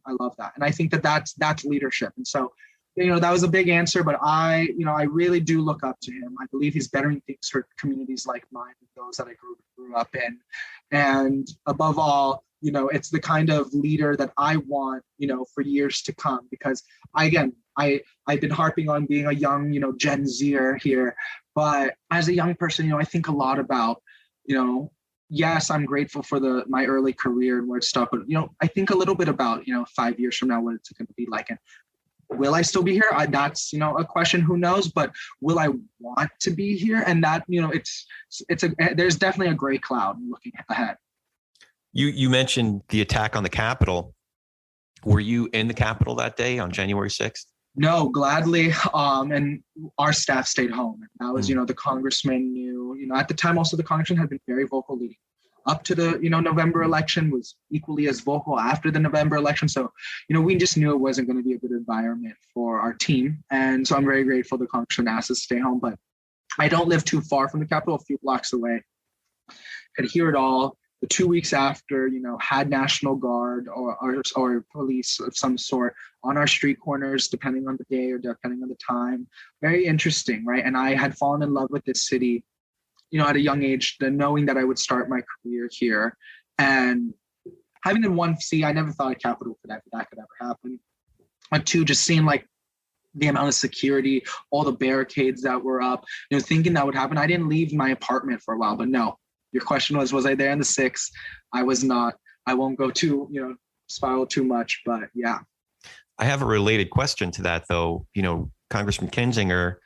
I love that, and I think that's leadership. And so, that was a big answer, but I really do look up to him. I believe he's bettering things for communities like mine, those that I grew up in, and above all, it's the kind of leader that I want, for years to come. Because I've been harping on being a young, Gen Zer here, but as a young person, I think a lot about, yes, I'm grateful for my early career and where it stopped, but I think a little bit about 5 years from now what it's going to be like, and will I still be here? That's a question. Who knows? But will I want to be here? And that there's definitely a gray cloud looking ahead. You mentioned the attack on the Capitol. Were you in the Capitol that day on January 6th? No, gladly. And our staff stayed home. And that was, the congressman knew, at the time also the congressman had been very vocal leading up to the, November election, was equally as vocal after the November election. So, we just knew it wasn't going to be a good environment for our team. And so I'm very grateful the congressman asked us to stay home, but I don't live too far from the Capitol, a few blocks away. Could hear it all. The 2 weeks after, had National Guard or police of some sort on our street corners, depending on the day or depending on the time. Very interesting, right? And I had fallen in love with this city, at a young age, knowing that I would start my career here. And having in one, I never thought a Capitol that could ever happen. And two, just seeing like the amount of security, all the barricades that were up, thinking that would happen. I didn't leave my apartment for a while, but no. Your question was I there on the 6th? I was not. I won't go spiral too much, but yeah. I have a related question to that, though. Congressman Kinzinger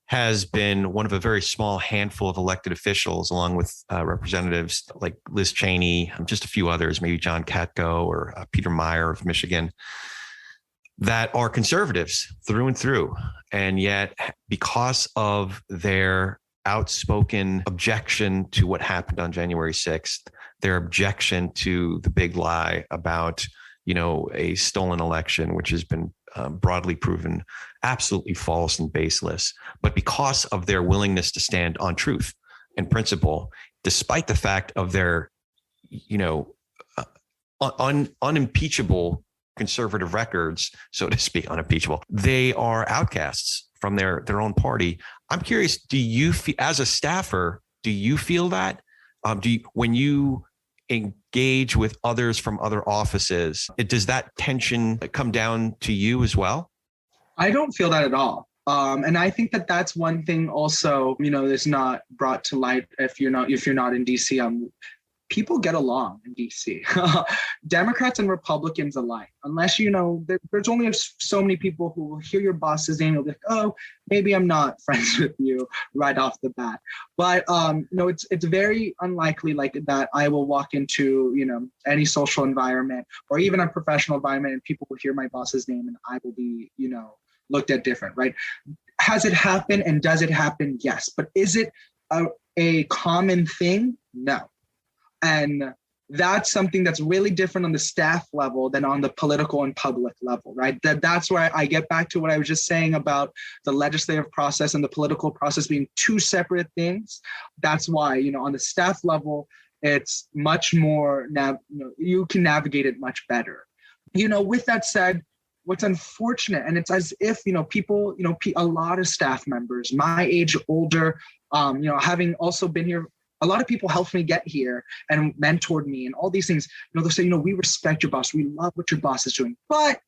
has been one of a very small handful of elected officials, along with representatives like Liz Cheney, just a few others, maybe John Katko or Peter Meyer of Michigan, that are conservatives through and through. And yet, because of their outspoken objection to what happened on January 6th, their objection to the big lie about, a stolen election, which has been broadly proven absolutely false and baseless. But because of their willingness to stand on truth and principle, despite the fact of their, unimpeachable conservative records, so to speak, unimpeachable, they are outcasts from their own party. I'm curious, do you feel, as a staffer, do you feel that? When you engage with others from other offices, does that tension come down to you as well? I don't feel that at all. And I think that that's one thing also, that's not brought to light if you're not in DC. People get along in DC, Democrats and Republicans alike, unless, there's only so many people who will hear your boss's name and be like, oh, maybe I'm not friends with you right off the bat. But, it's very unlikely like that I will walk into, any social environment or even a professional environment and people will hear my boss's name and I will be, looked at different, right? Has it happened and does it happen? Yes. But is it a common thing? No. And that's something that's really different on the staff level than on the political and public level, right? That's where I get back to what I was just saying about the legislative process and the political process being two separate things. That's why, on the staff level, it's much more, you can navigate it much better. With that said, what's unfortunate, and it's as if, people, a lot of staff members, my age, older, having also been here, a lot of people helped me get here and mentored me and all these things. They'll say, we respect your boss. We love what your boss is doing. But,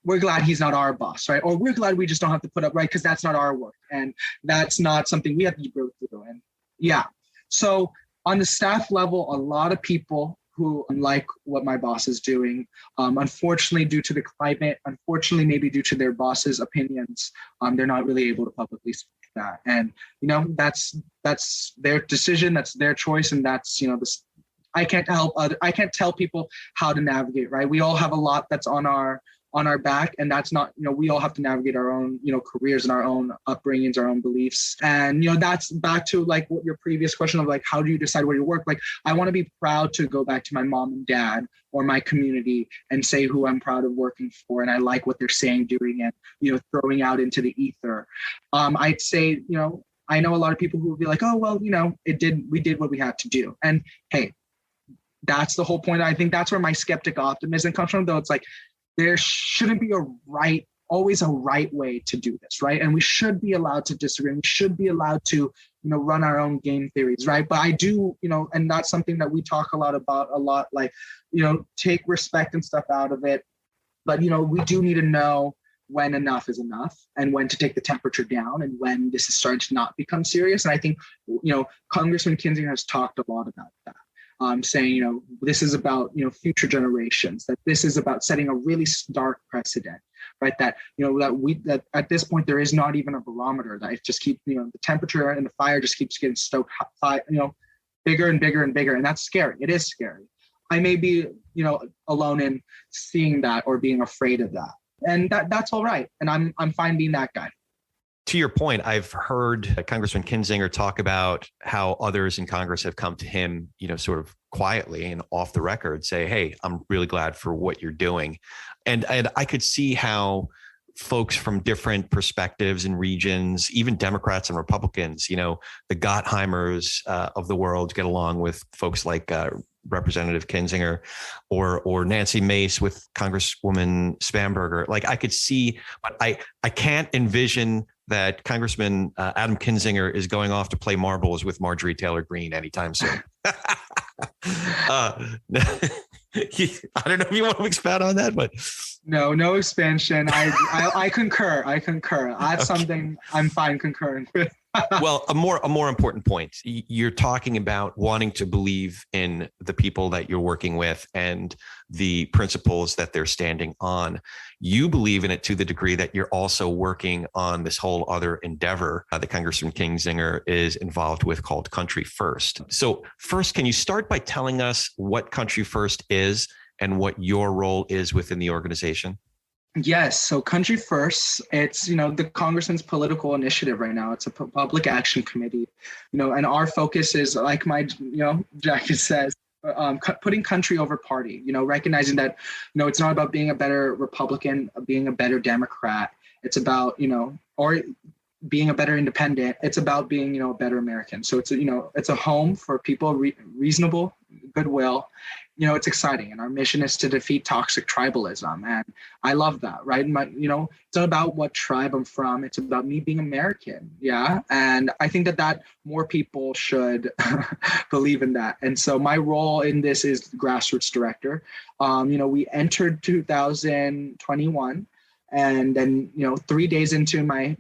we're glad he's not our boss, right? Or we're glad we just don't have to put up, right? Because that's not our work. And that's not something we have to go through. And yeah. So on the staff level, a lot of people who like what my boss is doing, unfortunately, due to the climate, unfortunately, maybe due to their boss's opinions, they're not really able to publicly speak that. And that's their decision, that's their choice, and that's I can't tell people how to navigate, right? We all have a lot that's on our back, and that's not, we all have to navigate our own careers and our own upbringings, our own beliefs. And that's back to like what your previous question of like, how do you decide where you work? Like, I want to be proud to go back to my mom and dad or my community and say who I'm proud of working for, and I like what they're saying, doing, and throwing out into the ether. I'd say, I know a lot of people who will be like, oh well, we did what we had to do. And hey, that's the whole point. I think that's where my skeptic optimism comes from, though. It's like, there shouldn't be always a right way to do this, right? And we should be allowed to disagree. We should be allowed to, run our own game theories, right? But I do, and that's something that we talk about, like, take respect and stuff out of it. But, we do need to know when enough is enough and when to take the temperature down and when this is starting to not become serious. And I think, Congressman Kinzinger has talked a lot about that. Saying, this is about, future generations, that this is about setting a really stark precedent, right? That, that at this point, there is not even a barometer, that it just keeps, the temperature and the fire just keeps getting stoked, bigger and bigger and bigger. And that's scary. It is scary. I may be, alone in seeing that or being afraid of that. And that's all right. And I'm fine being that guy. To your point, I've heard Congressman Kinzinger talk about how others in Congress have come to him, sort of quietly and off the record, say, hey, I'm really glad for what you're doing. And I could see how folks from different perspectives and regions, even Democrats and Republicans, the Gottheimers of the world get along with folks like Representative Kinzinger or Nancy Mace with Congresswoman Spamberger. Like, I could see, but I can't envision that Congressman Adam Kinzinger is going off to play marbles with Marjorie Taylor Greene anytime soon. I don't know if you want to expand on that, but no expansion. I concur. That's okay. Something I'm fine concurring with. Well, a more important point. You're talking about wanting to believe in the people that you're working with and the principles that they're standing on. You believe in it to the degree that you're also working on this whole other endeavor that Congressman Kinzinger is involved with, called Country First. So first, can you start by telling us what Country First is and what your role is within the organization? Yes. So Country First, it's, the Congressman's political initiative right now. It's a public action committee, and our focus is, like my, jacket says, putting country over party, recognizing that, it's not about being a better Republican, being a better Democrat. It's about, or being a better independent. It's about being, a better American. So it's a home for people, reasonable, goodwill. It's exciting, and our mission is to defeat toxic tribalism, and I love that, right? It's not about what tribe I'm from; it's about me being American, yeah. And I think that more people should believe in that. And so my role in this is Grassroots director. We entered 2021. And then, 3 days into my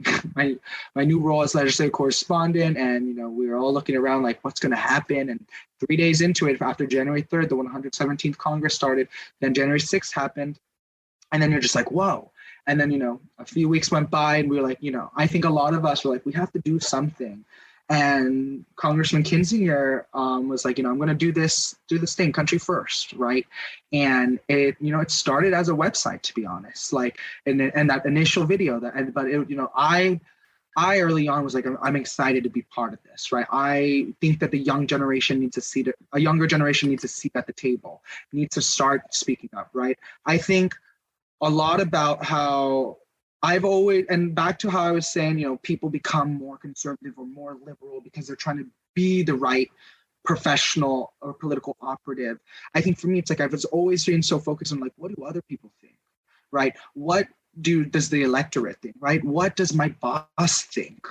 new role as legislative correspondent, and, we were all looking around like, what's going to happen? And 3 days into it, after January 3rd, the 117th Congress started, then January 6th happened. And then you're just like, whoa. And then, a few weeks went by, and we were like, I think a lot of us were like, we have to do something. And Congressman Kinzinger was like, I'm going to do this thing, Country First, right? And it, it started as a website, to be honest, like, and that initial video but I I early on was like, I'm excited to be part of this, right? I think that the young generation needs a younger generation needs a seat at the table, needs to start speaking up, right? I think a lot about how I've always, and back to how I was saying, people become more conservative or more liberal because they're trying to be the right professional or political operative. I think for me, it's like I was always being so focused on like, what do other people think, right? What does the electorate think, right? What does my boss think?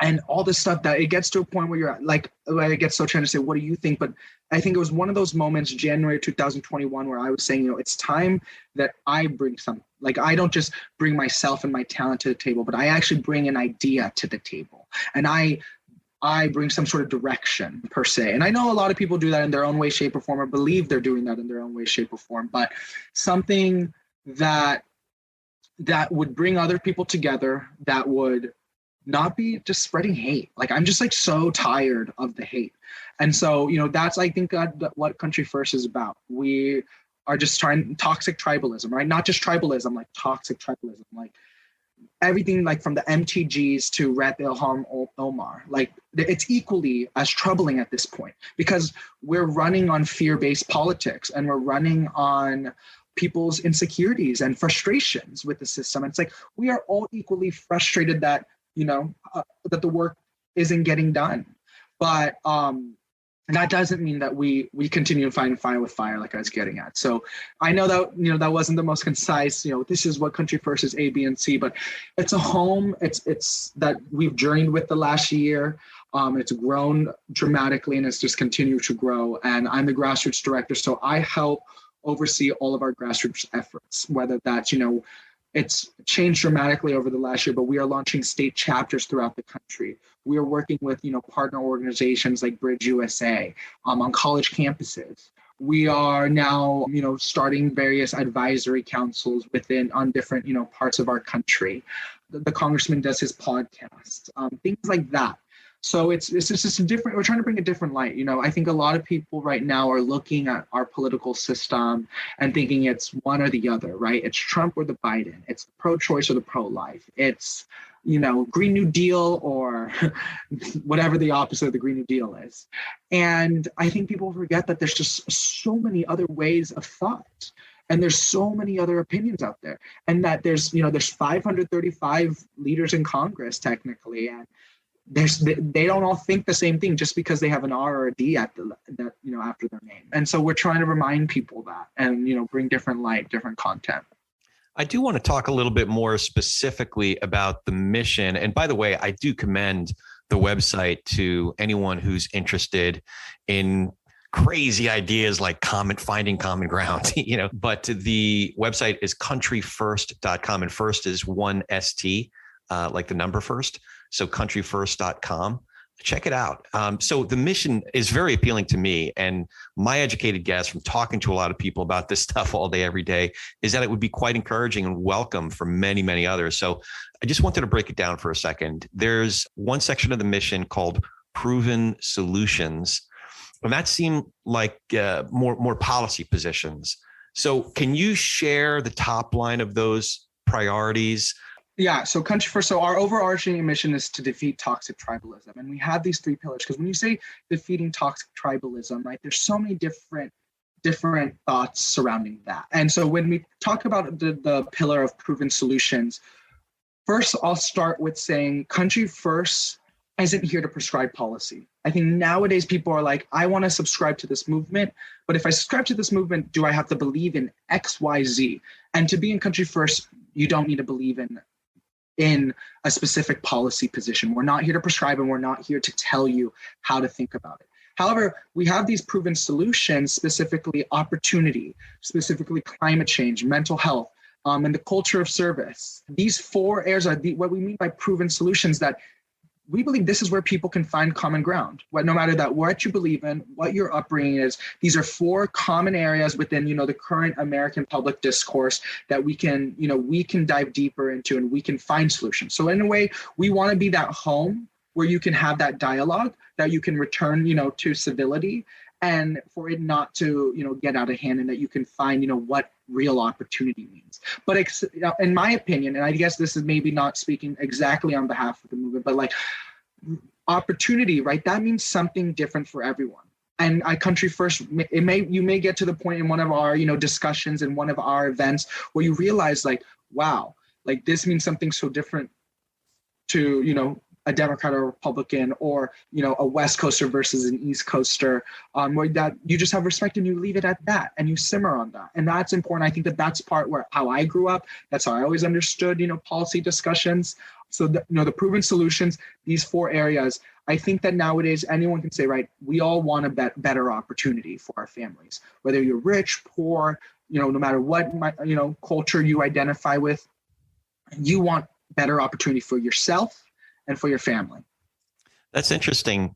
And all this stuff that it gets to a point where you're like, where it gets so trying to say, what do you think? But I think it was one of those moments, January 2021, where I was saying, it's time that I bring something. Like, I don't just bring myself and my talent to the table, but I actually bring an idea to the table. And I bring some sort of direction per se. And I know a lot of people do that in their own way, shape, or form, or believe they're doing that in their own way, shape, or form. But something that would bring other people together, that would not be just spreading hate. Like, I'm just like so tired of the hate. And so, that's, I think, what Country First is about. We are just trying toxic tribalism, right? Not just tribalism, like toxic tribalism, like everything, like from the MTGs to Rep Ilham Omar. Like, it's equally as troubling at this point because we're running on fear-based politics and we're running on people's insecurities and frustrations with the system. And it's like, we are all equally frustrated that that the work isn't getting done. But that doesn't mean that we continue to find fire with fire, like I was getting at. So I know that, that wasn't the most concise, this is what Country First is, A, B, and C, but it's a home. It's that we've journeyed with the last year. It's grown dramatically and it's just continued to grow. And I'm the grassroots director. So I help oversee all of our grassroots efforts, whether that's, it's changed dramatically over the last year, but we are launching state chapters throughout the country. We are working with, partner organizations like Bridge USA on college campuses. We are now, starting various advisory councils on different, parts of our country. The Congressman does his podcast, things like that. So it's just a different, we're trying to bring a different light. I think a lot of people right now are looking at our political system and thinking it's one or the other, right? It's Trump or the Biden. It's the pro-choice or the pro-life. It's, Green New Deal or whatever the opposite of the Green New Deal is. And I think people forget that there's just so many other ways of thought. And there's so many other opinions out there. And that there's 535 leaders in Congress technically. And they don't all think the same thing just because they have an R or a D after their name. And so we're trying to remind people that and, bring different light, different content. I do want to talk a little bit more specifically about the mission. And by the way, I do commend the website to anyone who's interested in crazy ideas like finding common ground, but the website is countryfirst.com, and first is one ST, like the number first. So countryfirst.com. Check it out. So the mission is very appealing to me, and my educated guess from talking to a lot of people about this stuff all day, every day, is that it would be quite encouraging and welcome for many, many others. So I just wanted to break it down for a second. There's one section of the mission called Proven Solutions, and that seemed like more policy positions. So can you share the top line of those priorities? Yeah, so Country First, so our overarching mission is to defeat toxic tribalism. And we have these three pillars, because when you say defeating toxic tribalism, right, there's so many different thoughts surrounding that. And so when we talk about the pillar of proven solutions, first I'll start with saying Country First isn't here to prescribe policy. I think nowadays people are like, I want to subscribe to this movement, but if I subscribe to this movement, do I have to believe in X, Y, Z? And to be in Country First, you don't need to believe in a specific policy position. We're not here to prescribe, and we're not here to tell you how to think about it. However, we have these proven solutions, specifically opportunity, specifically climate change, mental health, and the culture of service. These four areas are what we mean by proven solutions, that we believe this is where people can find common ground. No matter what you believe in, what your upbringing is, these are four common areas within, the current American public discourse that we can dive deeper into, and we can find solutions. So in a way, we want to be that home where you can have that dialogue, that you can return, to civility, and for it not to, get out of hand, and that you can find, what real opportunity means. But in my opinion, and I guess this is maybe not speaking exactly on behalf of the movement, but like opportunity, right? That means something different for everyone. And Country First, you may get to the point in one of our, discussions in one of our events where you realize like, wow, like this means something so different to, a Democrat or a Republican, or, a West Coaster versus an East Coaster, where that you just have respect and you leave it at that and you simmer on that. And that's important. I think that's part where how I grew up. That's how I always understood, policy discussions. So, the proven solutions, these 4 areas, I think that nowadays anyone can say, right, we all want a better opportunity for our families, whether you're rich, poor, no matter what, culture you identify with, you want better opportunity for yourself and for your family. That's interesting.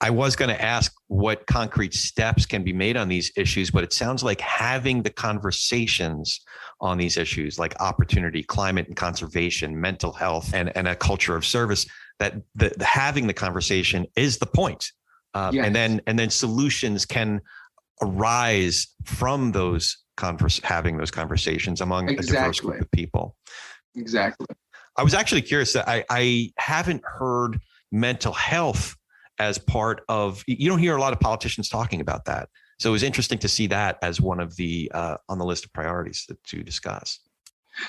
I was going to ask what concrete steps can be made on these issues, but it sounds like having the conversations on these issues like opportunity, climate and conservation, mental health, and a culture of service, that having the conversation is the point. Yes. And then solutions can arise from those having those conversations among a diverse group of people. Exactly. I was actually curious that I haven't heard mental health as part of, you don't hear a lot of politicians talking about that. So it was interesting to see that as one of the on the list of priorities to discuss.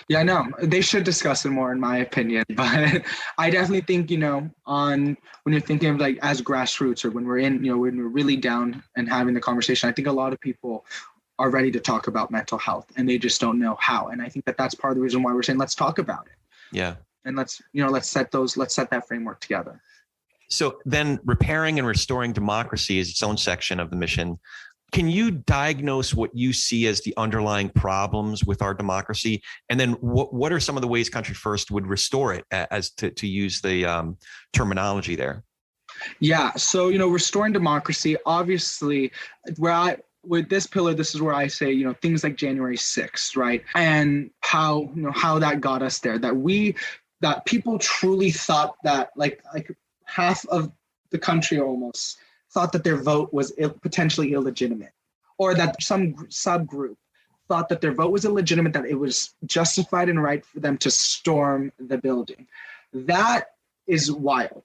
Yeah, no, they should discuss it more in my opinion, but I definitely think, when you're thinking of like as grassroots, or when we're in, when we're really down and having the conversation, I think a lot of people are ready to talk about mental health and they just don't know how. And I think that's part of the reason why we're saying, let's talk about it. Yeah. And let's set that framework together. So then repairing and restoring democracy is its own section of the mission. Can you diagnose what you see as the underlying problems with our democracy? And then what are some of the ways Country First would restore it, as to use the terminology there? Yeah. So, restoring democracy, obviously, with this pillar, this is where I say, things like January 6th, right? And how that got us there, that people truly thought that like half of the country almost thought that their vote was potentially illegitimate, or that some subgroup thought that their vote was illegitimate, that it was justified and right for them to storm the building. That is wild.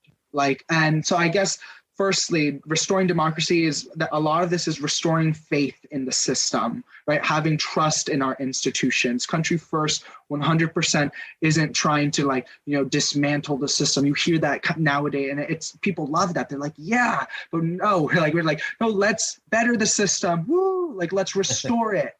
And so I guess, firstly, restoring democracy is that a lot of this is restoring faith in the system, right? Having trust in our institutions. Country First 100% isn't trying to dismantle the system. You hear that nowadays, and people love that. They're like, yeah, but no, we're like, no, let's better the system. Woo, let's restore it.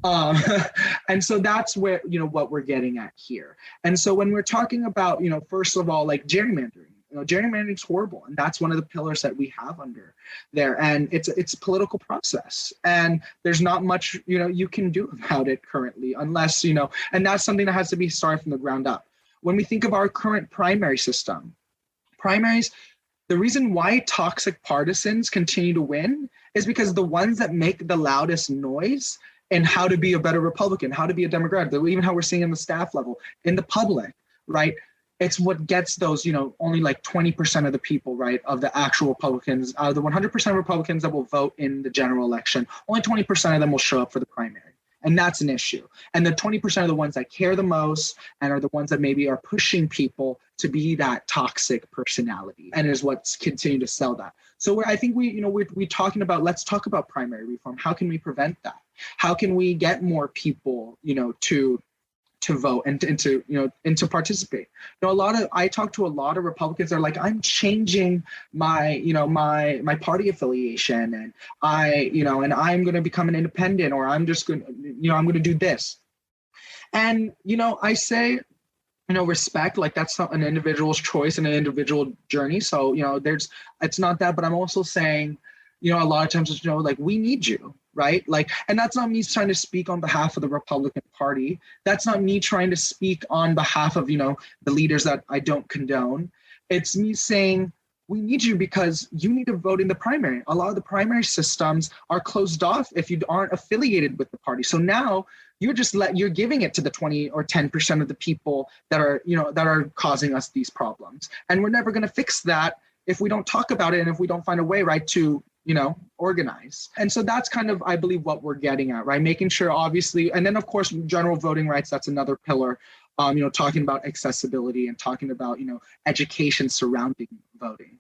And so that's where, what we're getting at here. And so when we're talking about, first of all, gerrymandering, gerrymandering is horrible, and that's one of the pillars that we have under there. And it's a political process, and there's not much you can do about it currently, unless and that's something that has to be started from the ground up. When we think of our current primary system, primaries, the reason why toxic partisans continue to win is because the ones that make the loudest noise and how to be a better Republican, how to be a Democrat, even how we're seeing in the staff level, in the public, right? It's what gets those, only 20% of the people, right, of the actual Republicans, out of the 100% of Republicans that will vote in the general election, only 20% of them will show up for the primary. And that's an issue. And the 20% of the ones that care the most and are the ones that maybe are pushing people to be that toxic personality, and is what's continuing to sell that. So I think we're talking about, let's talk about primary reform. How can we prevent that? How can we get more people, to vote and to participate? I talk to a lot of Republicans that are like, I'm changing my party affiliation, and I'm going to become an independent, or I'm just going to, I'm going to do this. And, I say, respect, that's not an individual's choice and an individual journey. So, it's not that, but I'm also saying, a lot of times, we need you. Right? And that's not me trying to speak on behalf of the Republican Party. That's not me trying to speak on behalf of, the leaders that I don't condone. It's me saying, we need you because you need to vote in the primary. A lot of the primary systems are closed off if you aren't affiliated with the party. So now you're giving it to the 20 or 10% of the people that are causing us these problems. And we're never going to fix that if we don't talk about it, and if we don't find a way, right, to organize. And so that's kind of, I believe, what we're getting at, right? Making sure, obviously, and then of course, general voting rights, that's another pillar, talking about accessibility and talking about, education surrounding voting.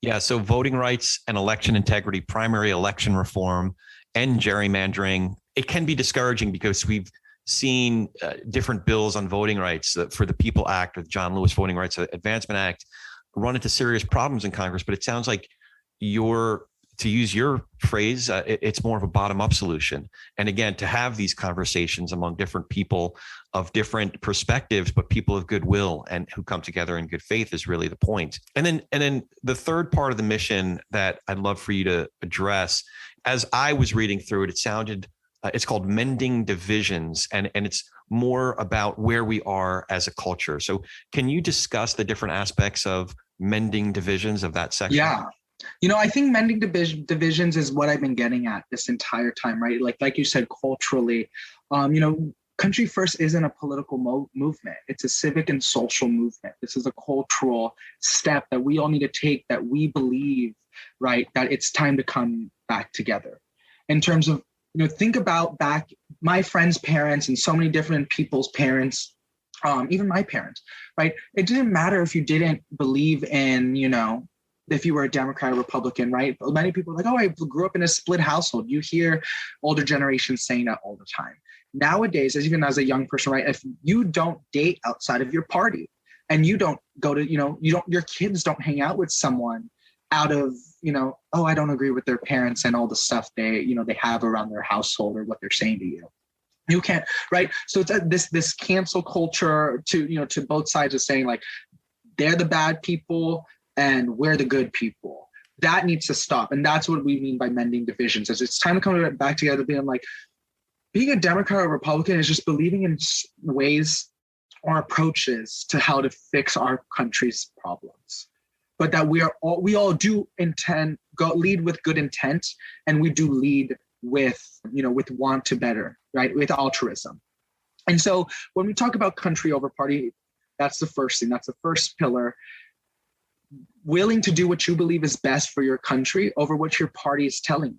Yeah. So voting rights and election integrity, primary election reform, and gerrymandering, it can be discouraging because we've seen different bills on voting rights for the People Act, or the John Lewis Voting Rights Advancement Act, run into serious problems in Congress. But it sounds like to use your phrase, it's more of a bottom-up solution. And again, to have these conversations among different people of different perspectives, but people of goodwill and who come together in good faith is really the point. And then the third part of the mission that I'd love for you to address, as I was reading through it, it sounded, it's called Mending Divisions, and it's more about where we are as a culture. So can you discuss the different aspects of mending divisions of that section? Yeah. I think mending divisions is what I've been getting at this entire time, right? Like you said, culturally, Country First isn't a political movement. It's a civic and social movement. This is a cultural step that we all need to take, that we believe, right, that it's time to come back together. In terms of, think about back my friends' parents and so many different people's parents, even my parents, right? It didn't matter if you didn't believe in, if you were a Democrat or Republican, right? Many people are like, oh, I grew up in a split household. You hear older generations saying that all the time. Nowadays, even as a young person, right? If you don't date outside of your party and you don't go to, your kids don't hang out with someone out of, oh, I don't agree with their parents and all the stuff they have around their household or what they're saying to you. You can't, right? So it's this cancel culture to both sides of saying like, they're the bad people and we're the good people. That needs to stop. And that's what we mean by mending divisions. It's time to come back together, being like, being a Democrat or Republican is just believing in ways or approaches to how to fix our country's problems. But that we all do lead with good intent, and we do lead with want to better, right? With altruism. And so when we talk about country over party, that's the first thing. That's the first pillar. Willing to do what you believe is best for your country over what your party is telling you.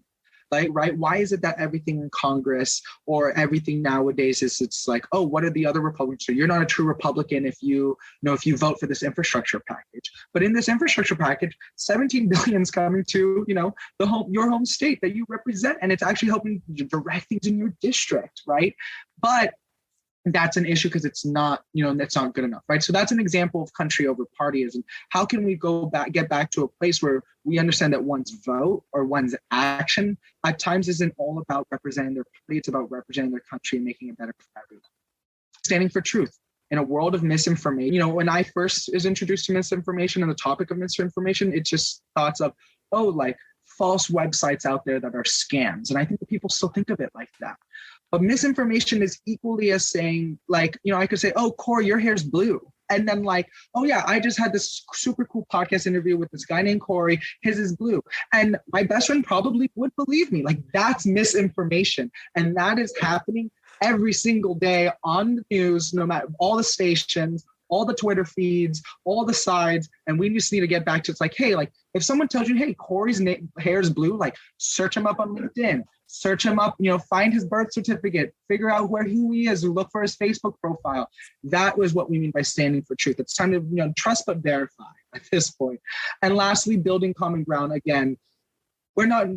Like, right? Why is it that everything in Congress or everything nowadays it's like, oh, what are the other Republicans? So you're not a true Republican if you vote for this infrastructure package. But in this infrastructure package, 17 billion is coming to, your home state that you represent, and it's actually helping direct things in your district, right? But that's an issue because it's not, that's not good enough, right? So that's an example of country over partyism. How can we get back to a place where we understand that one's vote or one's action at times isn't all about representing their party, it's about representing their country and making it better for everyone. Standing for truth. In a world of misinformation, when I first was introduced to misinformation and the topic of misinformation, it's just thoughts of, oh, like false websites out there that are scams. And I think that people still think of it like that. But misinformation is equally as saying, like, I could say, oh, Corey, your hair's blue. And then like, oh yeah, I just had this super cool podcast interview with this guy named Corey, his is blue. And my best friend probably would believe me. Like, that's misinformation. And that is happening every single day on the news, no matter all the stations, all the Twitter feeds, all the sides. And we just need to get back to, it's like, hey, like if someone tells you, hey, Corey's hair is blue, like search him up on LinkedIn, search him up, find his birth certificate, figure out who he is, look for his Facebook profile. That was what we mean by standing for truth. It's time to, trust but verify at this point. And lastly, building common ground. Again, we're not,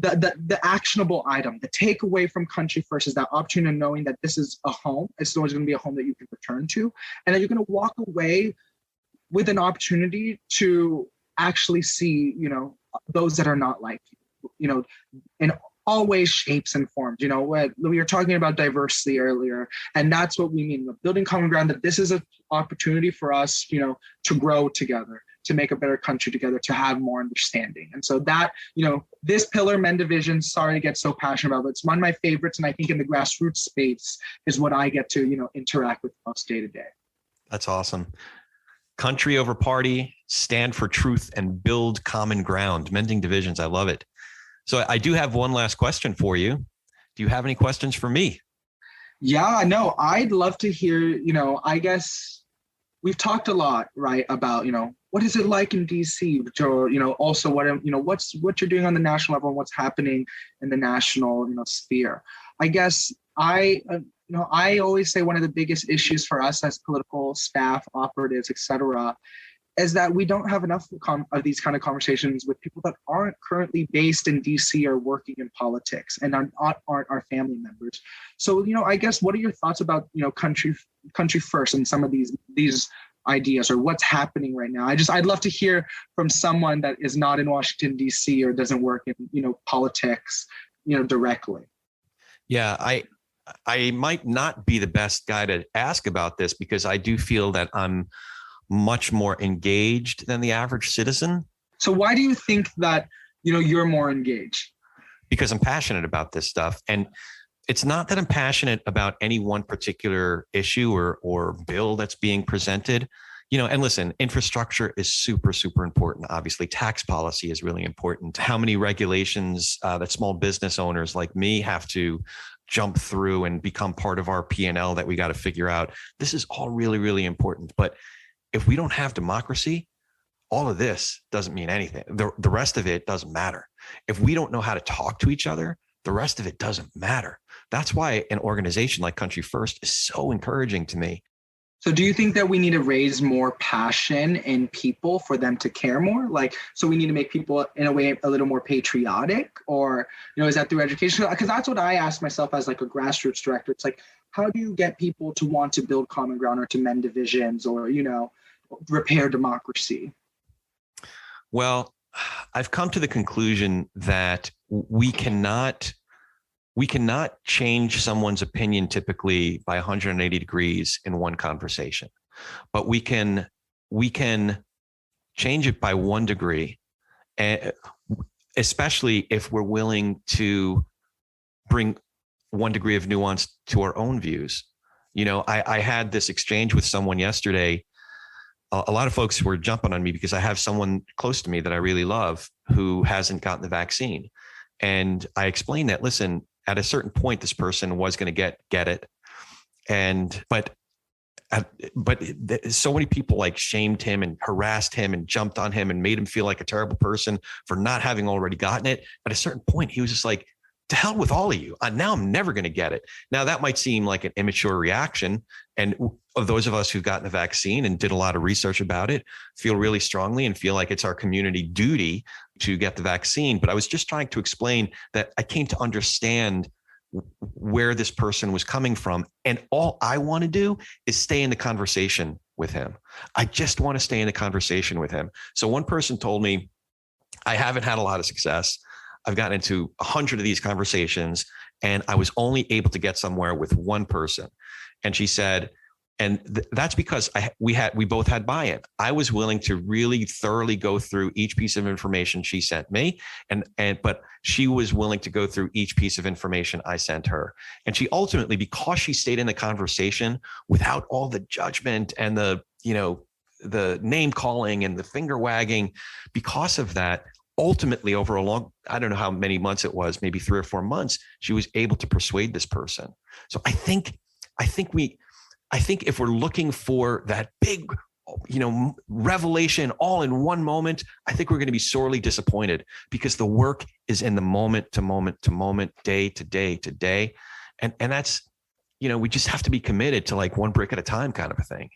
the actionable item, the takeaway from Country First is that opportunity of knowing that this is a home. It's always going to be a home that you can return to, and that you're going to walk away with an opportunity to actually see, those that are not like you, in all ways, shapes, and forms. We were talking about diversity earlier, and that's what we mean with building common ground, that this is an opportunity for us, to grow together, to make a better country together, to have more understanding. And so that, this pillar, mend divisions, sorry to get so passionate about, but it's one of my favorites. And I think in the grassroots space is what I get to, interact with most day to day. That's awesome. Country over party, stand for truth, and build common ground, mending divisions. I love it. So I do have one last question for you. Do you have any questions for me? Yeah, no, I'd love to hear, I guess we've talked a lot, right, about, what is it like in DC? Or, also what you're doing on the national level and what's happening in the national, sphere. I guess I always say one of the biggest issues for us as political staff, operatives, etc., is that we don't have enough of these kind of conversations with people that aren't currently based in DC or working in politics and aren't our family members. So, I guess, what are your thoughts about, country first and some of these ideas, or what's happening right now? I'd love to hear from someone that is not in Washington, DC, or doesn't work in, politics, directly. Yeah, I might not be the best guy to ask about this because I do feel that I'm much more engaged than the average citizen. So why do you think that, you're more engaged? Because I'm passionate about this stuff. And it's not that I'm passionate about any one particular issue or bill that's being presented. And listen, infrastructure is super, super important. Obviously, tax policy is really important. How many regulations that small business owners like me have to jump through and become part of our P&L that we got to figure out. This is all really, really important. But if we don't have democracy, all of this doesn't mean anything. The rest of it doesn't matter. If we don't know how to talk to each other, the rest of it doesn't matter. That's why an organization like Country First is so encouraging to me. So do you think that we need to raise more passion in people for them to care more? So we need to make people in a way a little more patriotic, or, is that through education? Because that's what I ask myself as a grassroots director. It's how do you get people to want to build common ground or to mend divisions or, repair democracy? Well, I've come to the conclusion that we cannot change someone's opinion typically by 180 degrees in one conversation, but we can change it by 1 degree, and especially if we're willing to bring 1 degree of nuance to our own views. I had this exchange with someone yesterday. A lot of folks were jumping on me because I have someone close to me that I really love who hasn't gotten the vaccine. And I explained that, listen, at a certain point, this person was going to get it. But so many people shamed him and harassed him and jumped on him and made him feel like a terrible person for not having already gotten it. At a certain point, he was just like, to hell with all of you. Now I'm never going to get it. Now that might seem like an immature reaction. And of those of us who've gotten the vaccine and did a lot of research about it, feel really strongly and feel like it's our community duty to get the vaccine. But I was just trying to explain that I came to understand where this person was coming from. And all I want to do is stay in the conversation with him. I just want to stay in the conversation with him. So one person told me, I haven't had a lot of success. I've gotten into 100 of these conversations and I was only able to get somewhere with one person. And she said, that's because we both had buy-in. I was willing to really thoroughly go through each piece of information she sent me, but she was willing to go through each piece of information I sent her. And she ultimately, because she stayed in the conversation without all the judgment and the name calling and the finger wagging, because of that, ultimately over a long, I don't know how many months it was, maybe 3 or 4 months, she was able to persuade this person. So I think if we're looking for that big, revelation all in one moment, I think we're going to be sorely disappointed because the work is in the moment to moment to moment, day to day to day. And that's, we just have to be committed to one brick at a time kind of a thing.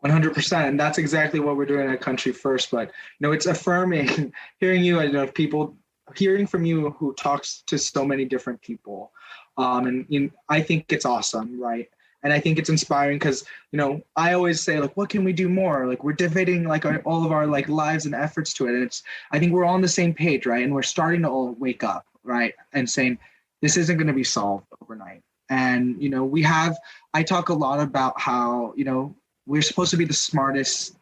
100%. And that's exactly what we're doing at Country First. But, it's affirming hearing from you who talks to so many different people. And I think it's awesome, right? And I think it's inspiring because, I always say, what can we do more? We're devoting all of our lives and efforts to it. And I think we're all on the same page, right? And we're starting to all wake up, right? And saying, this isn't going to be solved overnight. And, I talk a lot about how, we're supposed to be the smartest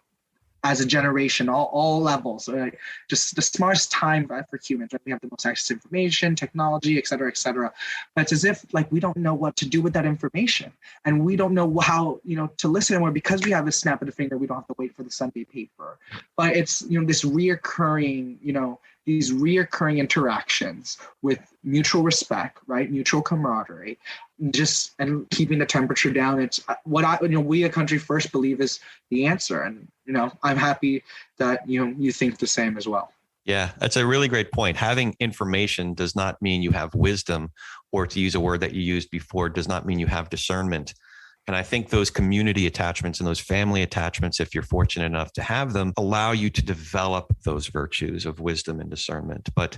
as a generation, all levels, right? Just the smartest time for humans, right? We have the most access to information, technology, et cetera, et cetera. But it's as if we don't know what to do with that information. And we don't know how, to listen anymore because we have a snap of the finger, we don't have to wait for the Sunday paper. But it's, this reoccurring, these reoccurring interactions with mutual respect, right? Mutual camaraderie, and keeping the temperature down. It's what we a country first believe is the answer. And, I'm happy that, you think the same as well. Yeah, that's a really great point. Having information does not mean you have wisdom, or to use a word that you used before, does not mean you have discernment. And I think those community attachments and those family attachments, if you're fortunate enough to have them, allow you to develop those virtues of wisdom and discernment. But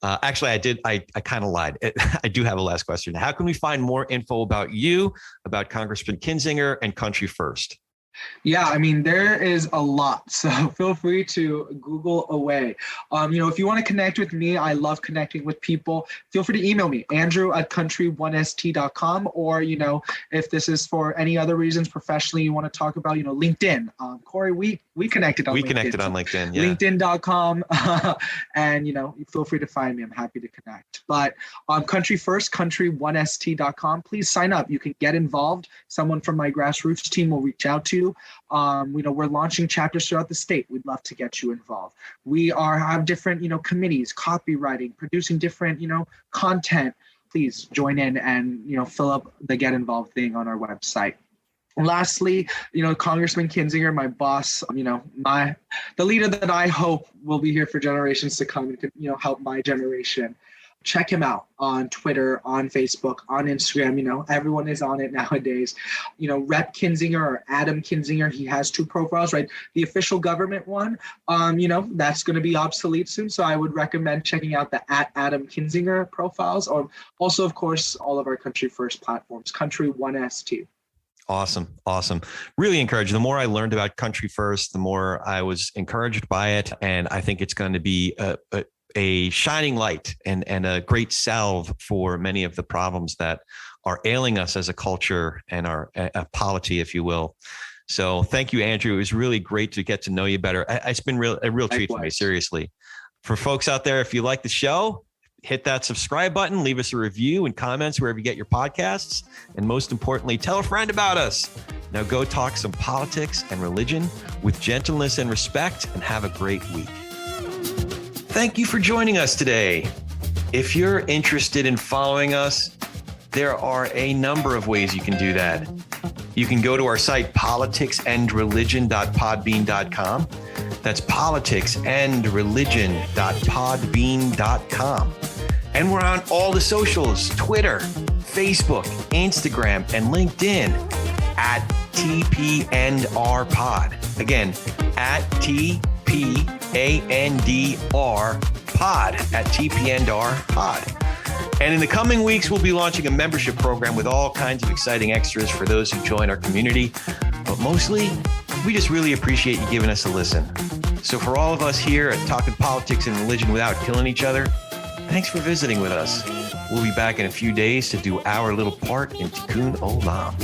actually, I kind of lied. I do have a last question. How can we find more info about you, about Congressman Kinzinger and Country First? Yeah, there is a lot. So feel free to Google away. If you want to connect with me, I love connecting with people. Feel free to email me, andrew@country1st.com. Or, if this is for any other reasons professionally you want to talk about, LinkedIn. Corey, we connected on LinkedIn. We connected on LinkedIn, yeah. LinkedIn.com. And, feel free to find me. I'm happy to connect. But Country First, country1st.com. Please sign up. You can get involved. Someone from my Grassroots team will reach out to you. We're launching chapters throughout the state. We'd love to get you involved. We have different, committees, copywriting, producing different, content. Please join in and, fill up the get involved thing on our website. And lastly, Congressman Kinzinger, my boss, the leader that I hope will be here for generations to come and could, help my generation. Check him out on Twitter, on Facebook, on Instagram. Everyone is on it nowadays. Rep Kinzinger or Adam Kinzinger, he has 2 profiles, right? The official government one, that's going to be obsolete soon. So I would recommend checking out the @Adam Kinzinger profiles, or also, of course, all of our Country First platforms, Country 1ST. Awesome. Really encouraged. The more I learned about Country First, the more I was encouraged by it. And I think it's going to be a shining light and a great salve for many of the problems that are ailing us as a culture and a polity, if you will. So thank you, Andrew. It was really great to get to know you better. It's been a real treat for me, seriously. For folks out there, if you like the show, hit that subscribe button, leave us a review and comments wherever you get your podcasts. And most importantly, tell a friend about us. Now go talk some politics and religion with gentleness and respect, and have a great week. Thank you for joining us today. If you're interested in following us, there are a number of ways you can do that. You can go to our site, politicsandreligion.podbean.com. That's politicsandreligion.podbean.com. And we're on all the socials, Twitter, Facebook, Instagram, and LinkedIn at TPNR Pod. Again, at TPANDR Pod, at TPNR Pod. And in the coming weeks, we'll be launching a membership program with all kinds of exciting extras for those who join our community. But mostly, we just really appreciate you giving us a listen. So for all of us here at Talking Politics and Religion Without Killing Each Other, thanks for visiting with us. We'll be back in a few days to do our little part in Tikkun Olam.